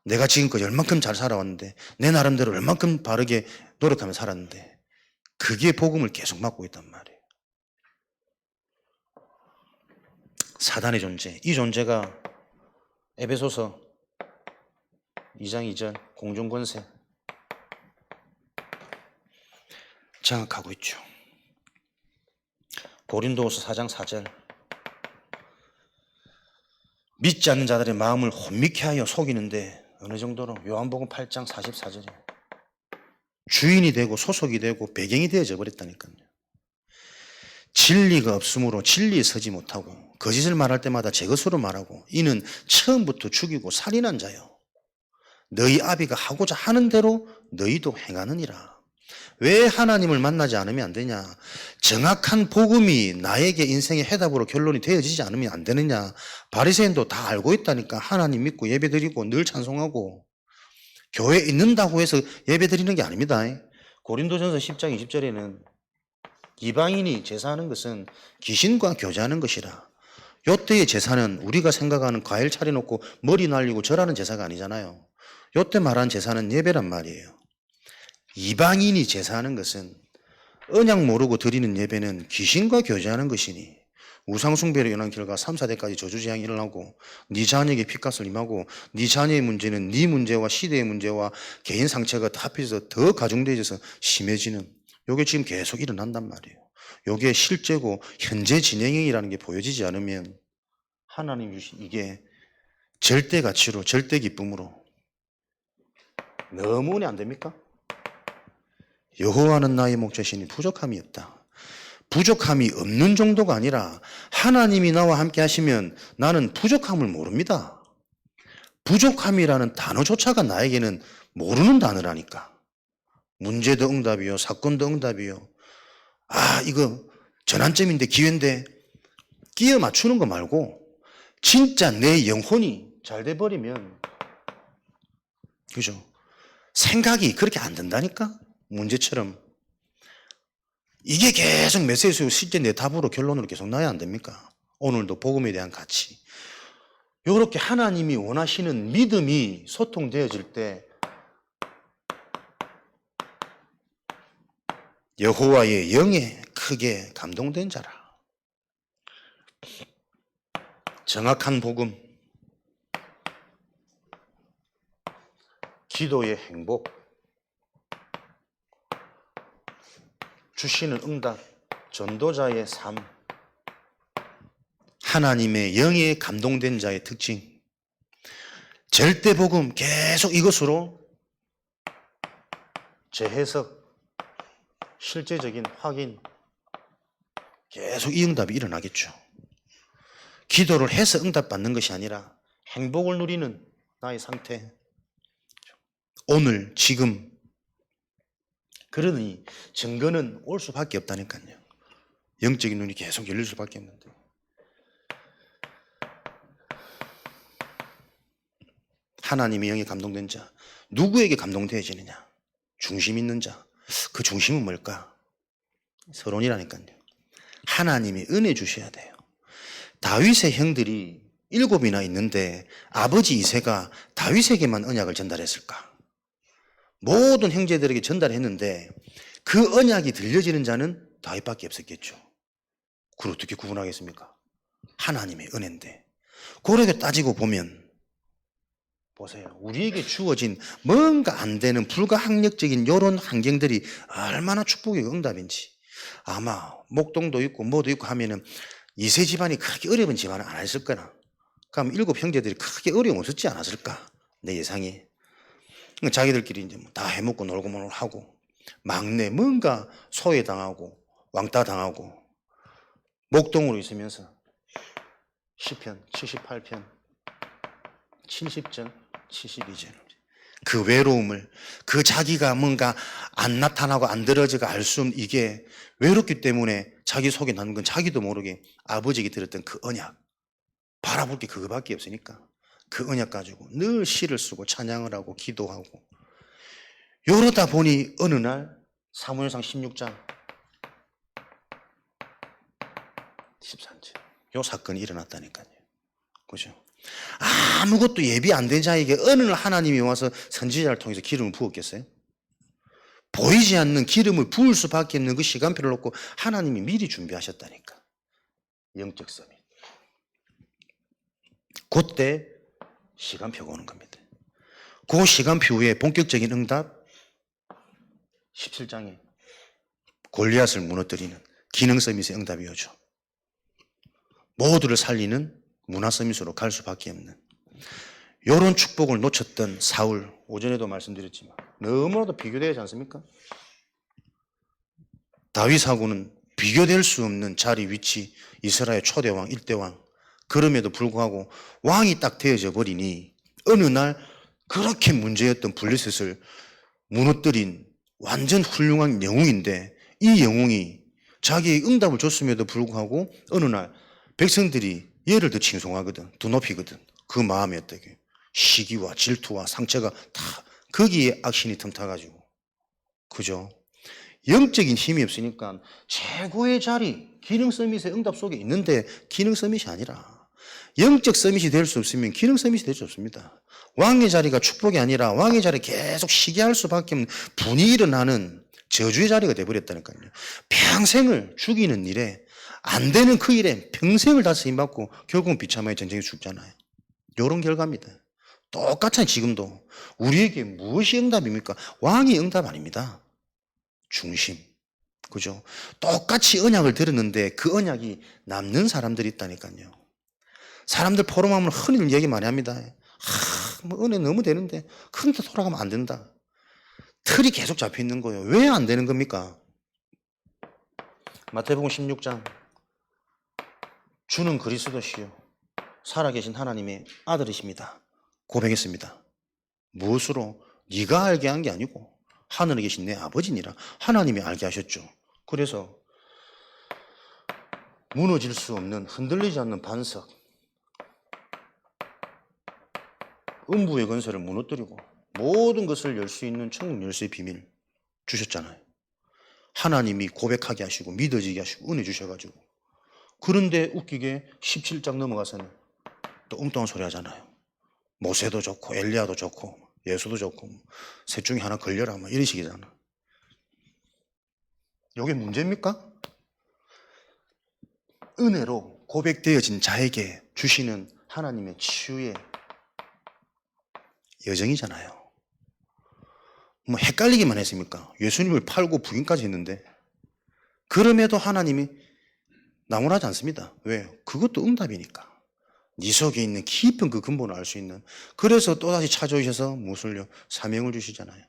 내가 지금까지 얼만큼 잘 살아왔는데, 내 나름대로 얼만큼 바르게 노력하며 살았는데, 그게 복음을 계속 막고 있단 말이에요. 사단의 존재. 이 존재가 에베소서 2장 2절 공중권세 장악하고 있죠. 고린도후서 4장 4절 믿지 않는 자들의 마음을 혼미케 하여 속이는데 어느 정도로 요한복음 8장 44절에 주인이 되고 소속이 되고 배경이 되어져 버렸다니까요. 진리가 없으므로 진리에 서지 못하고 거짓을 말할 때마다 제 것으로 말하고 이는 처음부터 죽이고 살인한 자요. 너희 아비가 하고자 하는 대로 너희도 행하느니라. 왜 하나님을 만나지 않으면 안 되냐? 정확한 복음이 나에게 인생의 해답으로 결론이 되어지지 않으면 안 되느냐? 바리새인도 다 알고 있다니까. 하나님 믿고 예배드리고 늘 찬송하고 교회에 있는다고 해서 예배드리는 게 아닙니다. 고린도전서 10장 20절에는 이방인이 제사하는 것은 귀신과 교제하는 것이라. 요때의 제사는 우리가 생각하는 과일 차려놓고 머리 날리고 절하는 제사가 아니잖아요. 요때 말한 제사는 예배란 말이에요. 이방인이 제사하는 것은 언약 모르고 드리는 예배는 귀신과 교제하는 것이니 우상숭배로 인한 결과 3, 4대까지 저주재앙이 일어나고 네 자녀에게 핏값을 임하고 네 자녀의 문제는 네 문제와 시대의 문제와 개인 상처가 다 합해서 더 가중되어져서 심해지는 요게 지금 계속 일어난단 말이에요. 요게 실제고 현재 진행형이라는 게 보여지지 않으면 하나님 주신 이게 절대 가치로 절대 기쁨으로 너무 은혜 안 됩니까? 여호와는 나의 목자시니 부족함이 없다. 부족함이 없는 정도가 아니라 하나님이 나와 함께 하시면 나는 부족함을 모릅니다. 부족함이라는 단어조차가 나에게는 모르는 단어라니까. 문제도 응답이요, 사건도 응답이요. 아, 이거 전환점인데 기회인데 끼어 맞추는 거 말고 진짜 내 영혼이 잘 돼버리면 그죠? 생각이 그렇게 안 된다니까? 문제처럼. 이게 계속 메시지로 실제 내 답으로 결론으로 계속 나야 안 됩니까? 오늘도 복음에 대한 가치. 이렇게 하나님이 원하시는 믿음이 소통되어질 때 여호와의 영에 크게 감동된 자라. 정확한 복음, 기도의 행복, 주시는 응답, 전도자의 삶, 하나님의 영에 감동된 자의 특징, 절대 복음 계속 이것으로 재해석, 실제적인 확인, 계속 이 응답이 일어나겠죠. 기도를 해서 응답받는 것이 아니라 행복을 누리는 나의 상태. 오늘, 지금. 그러니 증거는 올 수밖에 없다니까요. 영적인 눈이 계속 열릴 수밖에 없는데. 하나님의 영에 감동된 자, 누구에게 감동되어지느냐? 중심 있는 자. 그 중심은 뭘까? 서론이라니까요. 하나님이 은혜 주셔야 돼요. 다윗의 형들이 7이나 있는데 아버지 이새가 다윗에게만 언약을 전달했을까? 모든 형제들에게 전달했는데 그 언약이 들려지는 자는 다윗밖에 없었겠죠. 그걸 어떻게 구분하겠습니까? 하나님의 은혜인데. 그렇게 따지고 보면 보세요. 우리에게 주어진 뭔가 안 되는 불가항력적인 이런 환경들이 얼마나 축복의 응답인지. 아마 목동도 있고 뭐도 있고 하면은 이세 집안이 크게 어려운 집안은 안 했을 거나. 그럼 7 형제들이 크게 어려움 없었지 않았을까? 내 예상이. 자기들끼리 이제 다 해먹고 놀고 하고. 막내, 뭔가 소외당하고 왕따당하고 목동으로 있으면서 시편 78편 70절 72절 그 외로움을, 그 자기가 뭔가 안 나타나고 안 드러져가 알 수 없는 이게 외롭기 때문에 자기 속에 남는 건 자기도 모르게 아버지에게 들었던 그 언약, 바라볼 게 그거밖에 없으니까 그 언약 가지고 늘 시를 쓰고 찬양을 하고 기도하고, 이러다 보니 어느 날 사무엘상 16장 13절 요 사건이 일어났다니까요. 그죠? 아무것도 예비 안 된 자에게 어느 날 하나님이 와서 선지자를 통해서 기름을 부었겠어요? 보이지 않는 기름을 부을 수밖에 없는 그 시간표를 놓고 하나님이 미리 준비하셨다니까. 영적 서밋. 그때 시간표가 오는 겁니다. 그 시간표 후에 본격적인 응답 17장에 골리앗을 무너뜨리는 기능 서밋의 응답이 오죠. 모두를 살리는 문화 서밋으로 갈 수밖에 없는, 이런 축복을 놓쳤던 사울, 오전에도 말씀드렸지만 너무나도 비교되지 않습니까? 다윗하고는 비교될 수 없는 자리, 위치, 이스라엘 초대왕, 일대왕. 그럼에도 불구하고 왕이 딱 되어져 버리니 어느 날 그렇게 문제였던 블레셋을 무너뜨린 완전 훌륭한 영웅인데, 이 영웅이 자기의 응답을 줬음에도 불구하고 어느 날 백성들이 얘를 더 칭송하거든, 더 높이거든. 그 마음이 어떻게 시기와 질투와 상처가 다 거기에 악신이 틈타가지고, 그죠? 영적인 힘이 없으니까 최고의 자리, 기능 서밋의 응답 속에 있는데 기능 서밋이 아니라, 영적 서밋이 될 수 없으면 기능 서밋이 될 수 없습니다. 왕의 자리가 축복이 아니라 왕의 자리에 계속 시기할 수밖에 없는 분이 일어나는 저주의 자리가 돼버렸다니까요. 평생을 죽이는 일에, 안 되는 그 일에 평생을 다 쓰임받고 결국은 비참하게 전쟁에 죽잖아요. 이런 결과입니다. 똑같아요. 지금도 우리에게 무엇이 응답입니까? 왕이 응답 아닙니다. 중심. 그죠? 똑같이 언약을 들었는데 그 언약이 남는 사람들이 있다니까요. 사람들 포럼하면 흔히 얘기 많이 합니다. 뭐 은혜 너무 되는데 그런데 돌아가면 안 된다. 틀이 계속 잡혀 있는 거예요. 왜 안 되는 겁니까? 마태복음 16장 주는 그리스도시요 살아계신 하나님의 아들이십니다. 고백했습니다. 무엇으로? 네가 알게 한 게 아니고 하늘에 계신 내 아버지니라. 하나님이 알게 하셨죠. 그래서 무너질 수 없는, 흔들리지 않는 반석, 음부의 건설을 무너뜨리고 모든 것을 열 수 있는 천국 열쇠의 비밀 주셨잖아요. 하나님이 고백하게 하시고 믿어지게 하시고 은혜 주셔가지고. 그런데 웃기게 17장 넘어가서는 또 엉뚱한 소리 하잖아요. 모세도 좋고 엘리야도 좋고 예수도 좋고 셋 중에 하나 걸려라 막 이런 식이잖아. 이게 문제입니까? 은혜로 고백되어진 자에게 주시는 하나님의 치유의 여정이잖아요. 뭐 헷갈리기만 했습니까? 예수님을 팔고 부인까지 했는데, 그럼에도 하나님이 나무라지 않습니다. 왜요? 그것도 응답이니까. 네 속에 있는 깊은 그 근본을 알 수 있는. 그래서 또다시 찾아오셔서 무엇을요? 사명을 주시잖아요.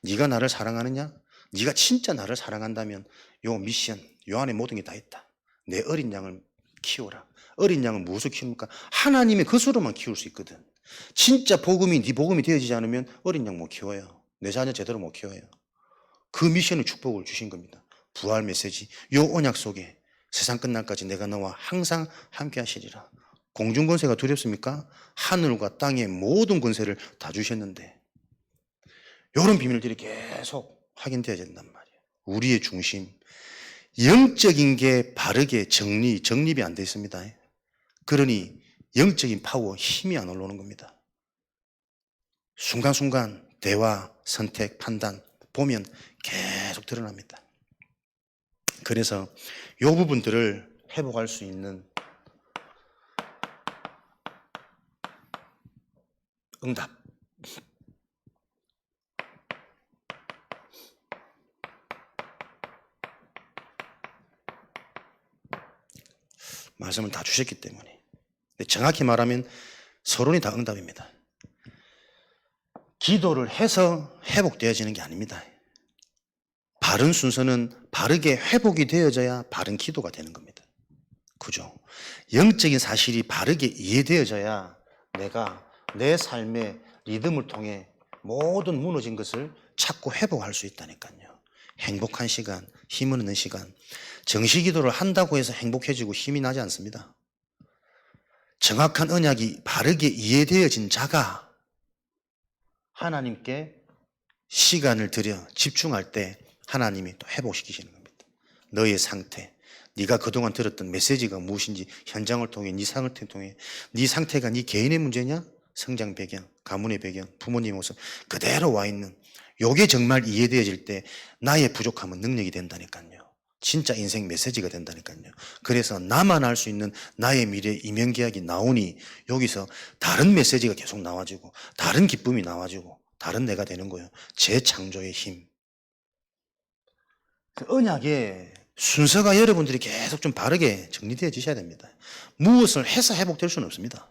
네가 나를 사랑하느냐? 네가 진짜 나를 사랑한다면 요 미션, 요 안에 모든 게 다 있다. 내 어린 양을 키워라. 어린 양을 무엇을 키웁니까? 하나님의 것으로만 키울 수 있거든. 진짜 복음이 네 복음이 되어지지 않으면 어린 양 못 키워요. 내 자녀 제대로 못 키워요. 그 미션의 축복을 주신 겁니다. 부활 메시지. 요 언약 속에 세상 끝날까지 내가 너와 항상 함께 하시리라. 공중 권세가 두렵습니까? 하늘과 땅의 모든 권세를 다 주셨는데, 이런 비밀들이 계속 확인되어야 된단 말이에요. 우리의 중심, 영적인 게 바르게 정립이 안 돼 있습니다. 그러니 영적인 파워, 힘이 안 올라오는 겁니다. 순간순간 대화, 선택, 판단 보면 계속 드러납니다. 그래서 이 부분들을 회복할 수 있는 응답. 말씀을 다 주셨기 때문에. 정확히 말하면 서론이 다 응답입니다. 기도를 해서 회복되어지는 게 아닙니다. 바른 순서는 바르게 회복이 되어져야 바른 기도가 되는 겁니다. 그죠? 영적인 사실이 바르게 이해되어져야 내가 내 삶의 리듬을 통해 모든 무너진 것을 찾고 회복할 수 있다니까요. 행복한 시간, 힘을 얻는 시간. 정시기도를 한다고 해서 행복해지고 힘이 나지 않습니다. 정확한 언약이 바르게 이해되어진 자가 하나님께 시간을 들여 집중할 때 하나님이 또 회복시키시는 겁니다. 너의 상태, 네가 그동안 들었던 메시지가 무엇인지 현장을 통해 네 상태를 통해 네 상태가 네 개인의 문제냐? 성장 배경, 가문의 배경, 부모님의 모습 그대로 와 있는 요게 정말 이해되어질 때 나의 부족함은 능력이 된다니까요. 진짜 인생 메시지가 된다니까요. 그래서 나만 알 수 있는 나의 미래 이면계약이 나오니 여기서 다른 메시지가 계속 나와지고 다른 기쁨이 나와지고 다른 내가 되는 거예요. 재창조의 힘. 그 언약의 순서가 여러분들이 계속 좀 바르게 정리되어지셔야 됩니다. 무엇을 해서 회복될 수는 없습니다.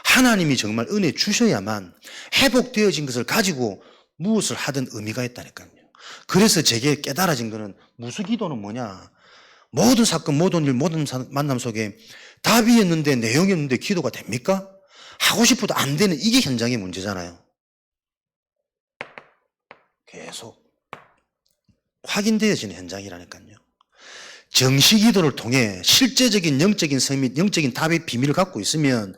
하나님이 정말 은혜 주셔야만 회복되어진 것을 가지고 무엇을 하든 의미가 있다니까요. 그래서 제게 깨달아진 거는 무수기도는 뭐냐. 모든 사건, 모든 일, 모든 만남 속에 답이 있는데 내용이 없는데 기도가 됩니까? 하고 싶어도 안 되는 이게 현장의 문제잖아요. 계속 확인되어지는 현장이라니까요. 정시기도를 통해 실제적인 영적인 성및 영적인 답의 비밀을 갖고 있으면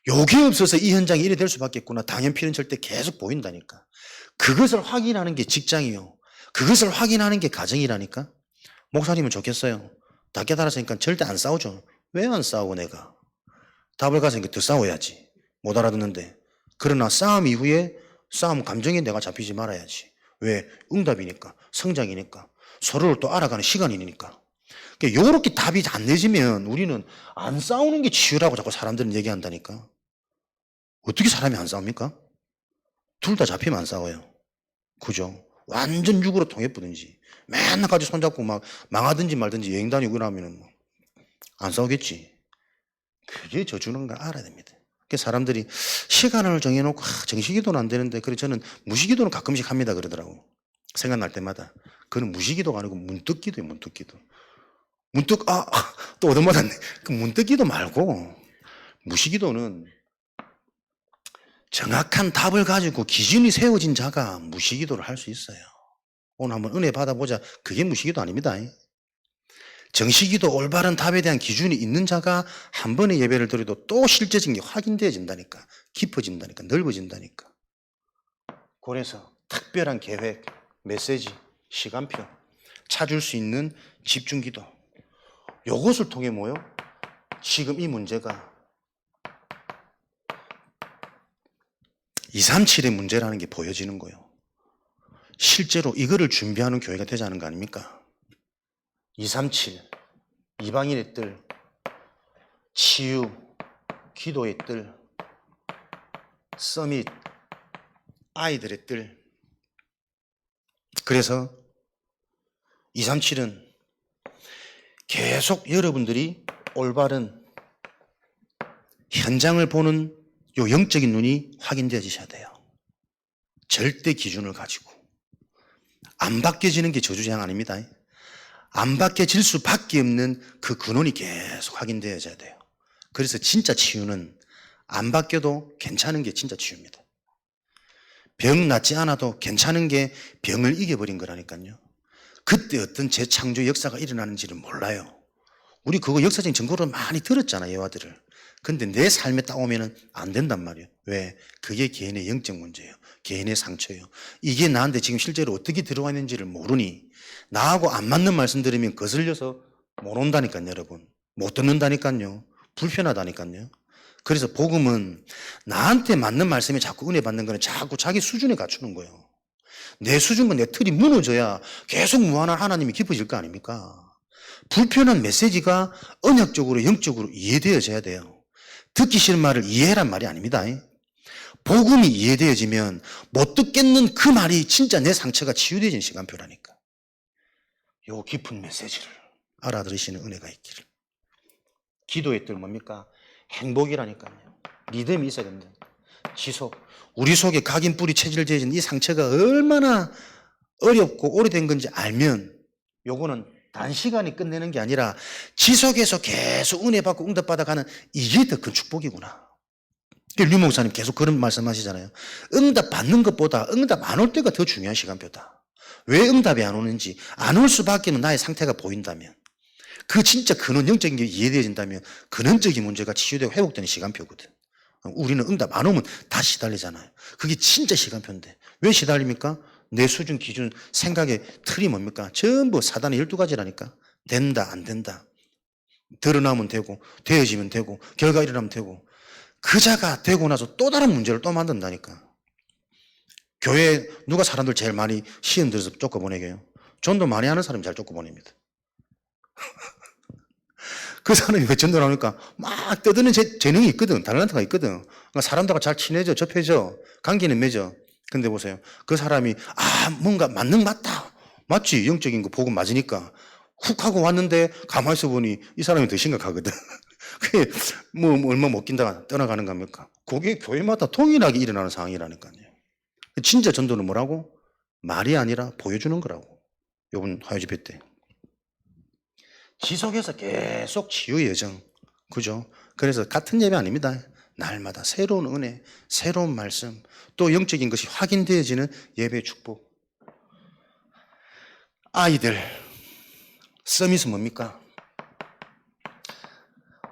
요게 없어서 이 현장이 이래 될 수밖에 없구나. 당연필은 절대 계속 보인다니까. 그것을 확인하는 게 직장이요. 그것을 확인하는 게 가정이라니까. 목사님은 좋겠어요. 다 깨달았으니까 절대 안 싸우죠. 왜 안 싸우고 내가? 답을 가서니까 더 싸워야지. 못 알아듣는데. 그러나 싸움 이후에 싸움 감정에 내가 잡히지 말아야지. 왜? 응답이니까. 성장이니까. 서로를 또 알아가는 시간이니까. 그러니까 요렇게 답이 안 내지면 우리는 안 싸우는 게 치유라고 자꾸 사람들은 얘기한다니까. 어떻게 사람이 안 싸웁니까? 둘 다 잡히면 안 싸워요. 그죠? 완전 육으로 통해보든지 맨날 같이 손잡고 막 망하든지 말든지 여행 다니고 그러면은 뭐 안 싸우겠지. 그게 저주는 걸 알아야 됩니다. 그래서 사람들이 시간을 정해놓고 정시기도는 안 되는데 그래 저는 무시기도는 가끔씩 합니다 그러더라고. 생각날 때마다. 그건 무시기도가 아니고 문득기도예요. 문득기도. 문득 또 얻어맞았네. 그 문득기도 말고 무시기도는 정확한 답을 가지고 기준이 세워진 자가 무시기도를 할 수 있어요. 오늘 한번 은혜 받아보자. 그게 무시기도 아닙니다. 정시기도 올바른 답에 대한 기준이 있는 자가 한 번의 예배를 드려도 또 실제적인 게 확인되어진다니까. 깊어진다니까. 넓어진다니까. 그래서 특별한 계획, 메시지, 시간표 찾을 수 있는 집중기도. 이것을 통해 뭐요? 지금 이 문제가 237의 문제라는 게 보여지는 거예요. 실제로 이거를 준비하는 교회가 되지 않은 거 아닙니까? 237, 이방인의 뜰, 치유, 기도의 뜰, 서밋, 아이들의 뜰. 그래서 237은 계속 여러분들이 올바른 현장을 보는 요 영적인 눈이 확인되어지셔야 돼요. 절대 기준을 가지고. 안 바뀌어지는 게 저주재앙 아닙니다. 안 바뀌어질 수밖에 없는 그 근원이 계속 확인되어져야 돼요. 그래서 진짜 치유는 안 바뀌어도 괜찮은 게 진짜 치유입니다. 병 낫지 않아도 괜찮은 게 병을 이겨버린 거라니까요. 그때 어떤 재창조 역사가 일어나는지를 몰라요. 우리 그거 역사적인 증거로 많이 들었잖아요, 예화들을. 근데 내 삶에 따오면은 안 된단 말이에요. 왜? 그게 개인의 영적 문제예요. 개인의 상처예요. 이게 나한테 지금 실제로 어떻게 들어와 있는지를 모르니 나하고 안 맞는 말씀 들으면 거슬려서 못 온다니까요, 여러분. 못 듣는다니까요. 불편하다니까요. 그래서 복음은 나한테 맞는 말씀에 자꾸 은혜 받는 거는 자꾸 자기 수준에 갖추는 거예요. 내 수준과 내 틀이 무너져야 계속 무한한 하나님이 깊어질 거 아닙니까? 불편한 메시지가 언약적으로 영적으로 이해되어져야 돼요. 듣기 싫은 말을 이해해란 말이 아닙니다. 복음이 이해되어지면 못 듣겠는 그 말이 진짜 내 상처가 치유되어지는 시간표라니까. 요 깊은 메시지를 알아들으시는 은혜가 있기를. 기도의 뜰 뭡니까? 행복이라니까요. 믿음이 있어야 됩니다. 지속. 우리 속에 각인 뿌리 체질되어진 이 상처가 얼마나 어렵고 오래된 건지 알면 요거는 단시간에 끝내는 게 아니라 지속해서 계속 은혜 받고 응답 받아가는 이게 더 큰 축복이구나. 류 목사님 계속 그런 말씀하시잖아요. 응답 받는 것보다 응답 안 올 때가 더 중요한 시간표다. 왜 응답이 안 오는지 안 올 수밖에는 나의 상태가 보인다면 그 진짜 근원 영적인 게 이해되어진다면 근원적인 문제가 치유되고 회복되는 시간표거든. 우리는 응답 안 오면 다시 시달리잖아요. 그게 진짜 시간표인데 왜 시달립니까? 내 수준 기준 생각의 틀이 뭡니까? 전부 사단의 12가지라니까. 된다 안 된다. 드러나면 되고 되어지면 되고 결과 일어나면 되고 그자가 되고 나서 또 다른 문제를 또 만든다니까. 교회에 누가 사람들 제일 많이 시험 들어서 쫓아보내게요? 전도 많이 하는 사람이 잘 쫓아보냅니다. 그 사람이 왜 전도를 하니까 막 떠드는 재능이 있거든. 달란트가 있거든. 그러니까 사람들과 잘 친해져, 접해져, 관계는 맺어. 근데 보세요. 그 사람이 뭔가 만능 맞다. 맞지? 영적인 거 복음 맞으니까. 훅 하고 왔는데 가만히 있어 보니 이 사람이 더 심각하거든. 그게 뭐 얼마 못 낀다 떠나가는 겁니까? 그게 교회마다 동일하게 일어나는 상황이라니까요. 진짜 전도는 뭐라고? 말이 아니라 보여주는 거라고. 요번 화요 집회 때. 지속해서 계속 치유의 여정. 그죠? 그래서 같은 예배 아닙니다. 날마다 새로운 은혜, 새로운 말씀, 또 영적인 것이 확인되어지는 예배의 축복. 아이들, 서밋은 뭡니까?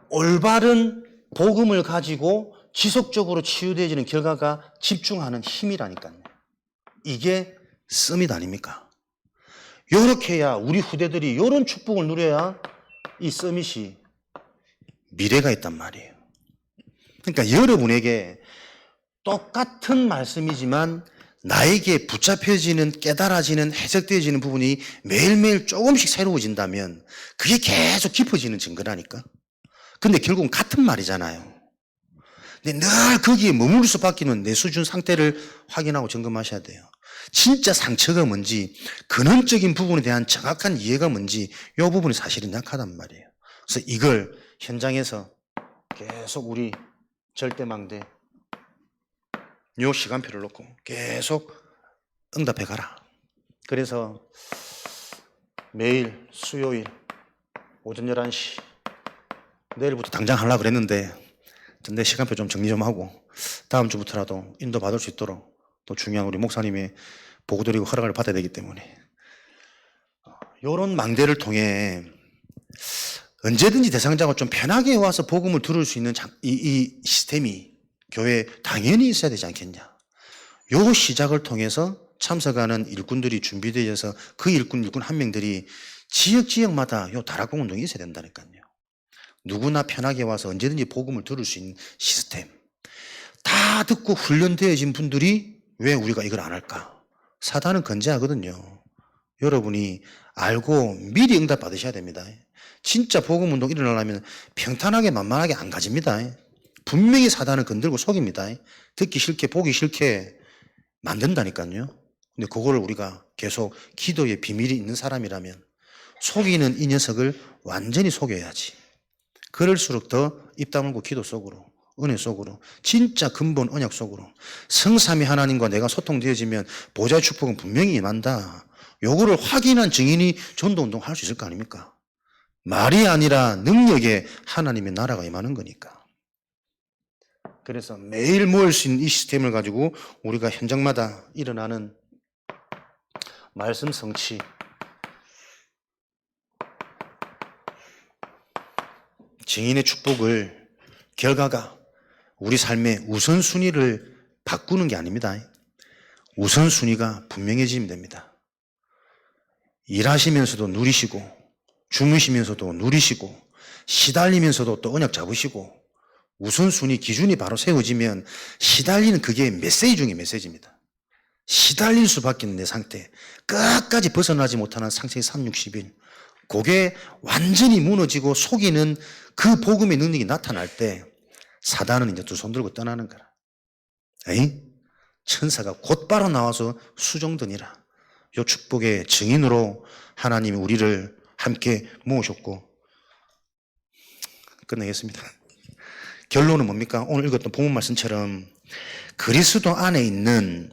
올바른 복음을 가지고 지속적으로 치유되어지는 결과가 집중하는 힘이라니까요. 이게 서밋 아닙니까? 요렇게 해야 우리 후대들이 이런 축복을 누려야 이 서밋이 미래가 있단 말이에요. 그러니까 여러분에게 똑같은 말씀이지만 나에게 붙잡혀지는, 깨달아지는, 해석되어지는 부분이 매일매일 조금씩 새로워진다면 그게 계속 깊어지는 증거라니까. 근데 결국은 같은 말이잖아요. 근데 늘 거기에 머물 수밖에는 내 수준 상태를 확인하고 점검하셔야 돼요. 진짜 상처가 뭔지, 근원적인 부분에 대한 정확한 이해가 뭔지 이 부분이 사실은 약하단 말이에요. 그래서 이걸 현장에서 계속 우리 절대망대 요 시간표를 놓고 계속 응답해 가라. 그래서 매일 수요일 오전 11시 내일부터 당장 하려고 그랬는데 내 시간표 좀 정리 좀 하고 다음 주부터라도 인도 받을 수 있도록 또 중요한 우리 목사님의 보고드리고 허락을 받아야 되기 때문에 이런 망대를 통해 언제든지 대상자가 좀 편하게 와서 복음을 들을 수 있는 이 시스템이 교회에 당연히 있어야 되지 않겠냐. 요 시작을 통해서 참석하는 일꾼들이 준비되어서 그 일꾼 한 명들이 지역마다 요 다락방 운동이 있어야 된다니까요. 누구나 편하게 와서 언제든지 복음을 들을 수 있는 시스템. 다 듣고 훈련되어진 분들이 왜 우리가 이걸 안 할까? 사단은 건재하거든요. 여러분이 알고 미리 응답 받으셔야 됩니다. 진짜 복음 운동 일어나려면 평탄하게 만만하게 안 가집니다. 분명히 사단은 건들고 속입니다. 듣기 싫게 보기 싫게 만든다니까요. 근데 그거를 우리가 계속 기도의 비밀이 있는 사람이라면 속이는 이 녀석을 완전히 속여야지. 그럴수록 더 입 다물고 기도 속으로, 은혜 속으로, 진짜 근본 언약 속으로 성삼위 하나님과 내가 소통되어지면 보좌의 축복은 분명히 임한다. 요거를 확인한 증인이 전도운동 할 수 있을 거 아닙니까? 말이 아니라 능력에 하나님의 나라가 임하는 거니까. 그래서 매일 모일 수 있는 이 시스템을 가지고 우리가 현장마다 일어나는 말씀 성취, 증인의 축복을 결과가 우리 삶의 우선순위를 바꾸는 게 아닙니다. 우선순위가 분명해지면 됩니다. 일하시면서도 누리시고 주무시면서도 누리시고 시달리면서도 또 언약 잡으시고 우선순위 기준이 바로 세워지면 시달리는 그게 메시지 중에 메시지입니다. 시달릴 수밖에 없는 내 상태, 끝까지 벗어나지 못하는 상태의 360일, 그게 완전히 무너지고 속이는 그 복음의 능력이 나타날 때 사단은 이제 두 손 들고 떠나는 거라. 에이? 천사가 곧바로 나와서 수종드니라. 요 축복의 증인으로 하나님이 우리를 함께 모으셨고 끝내겠습니다. 결론은 뭡니까? 오늘 읽었던 본문 말씀처럼 그리스도 안에 있는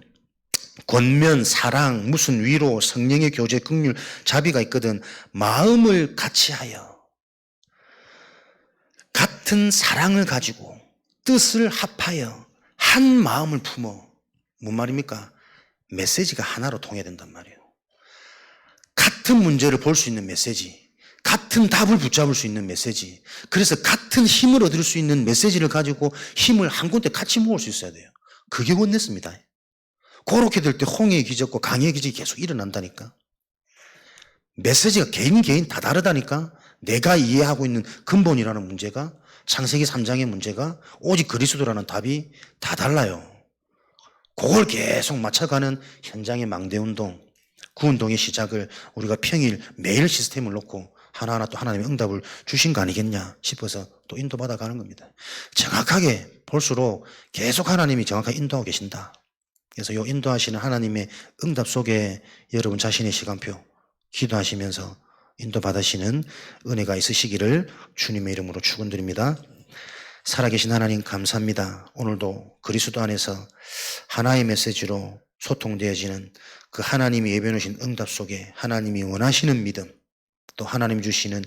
권면, 사랑, 무슨 위로, 성령의 교제, 긍휼, 자비가 있거든. 마음을 같이하여 같은 사랑을 가지고 뜻을 합하여 한 마음을 품어. 뭔 말입니까? 메시지가 하나로 통해된단 말이에요. 같은 문제를 볼 수 있는 메시지, 같은 답을 붙잡을 수 있는 메시지, 그래서 같은 힘을 얻을 수 있는 메시지를 가지고 힘을 한 군데 같이 모을 수 있어야 돼요. 그게 원내스입니다. 그렇게 될 때 홍해의 기적과 강해의 기적이 계속 일어난다니까. 메시지가 개인 다 다르다니까. 내가 이해하고 있는 근본이라는 문제가, 창세기 3장의 문제가, 오직 그리스도라는 답이 다 달라요. 그걸 계속 맞춰가는 현장의 망대운동, 그 운동의 시작을 우리가 평일 매일 시스템을 놓고 하나하나 또 하나님의 응답을 주신 거 아니겠냐 싶어서 또 인도받아 가는 겁니다. 정확하게 볼수록 계속 하나님이 정확하게 인도하고 계신다. 그래서 이 인도하시는 하나님의 응답 속에 여러분 자신의 시간표 기도하시면서 인도받으시는 은혜가 있으시기를 주님의 이름으로 축원드립니다. 살아계신 하나님 감사합니다. 오늘도 그리스도 안에서 하나의 메시지로 소통되어지는 그 하나님이 예배해놓으신 응답 속에 하나님이 원하시는 믿음, 또 하나님 주시는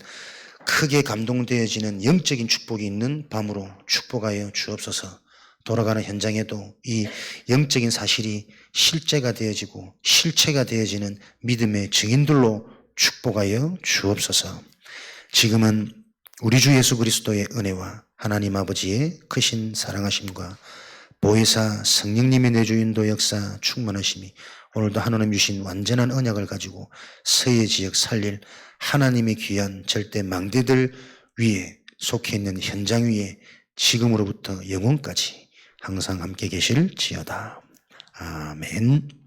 크게 감동되어지는 영적인 축복이 있는 밤으로 축복하여 주옵소서. 돌아가는 현장에도 이 영적인 사실이 실제가 되어지고 실체가 되어지는 믿음의 증인들로 축복하여 주옵소서. 지금은 우리 주 예수 그리스도의 은혜와 하나님 아버지의 크신 사랑하심과 보혜사 성령님의 내주인도 역사 충만하심이 오늘도 하나님 주신 완전한 언약을 가지고 서해 지역 살릴 하나님의 귀한 절대 망대들 위에 속해 있는 현장 위에 지금으로부터 영원까지 항상 함께 계실지어다. 아멘.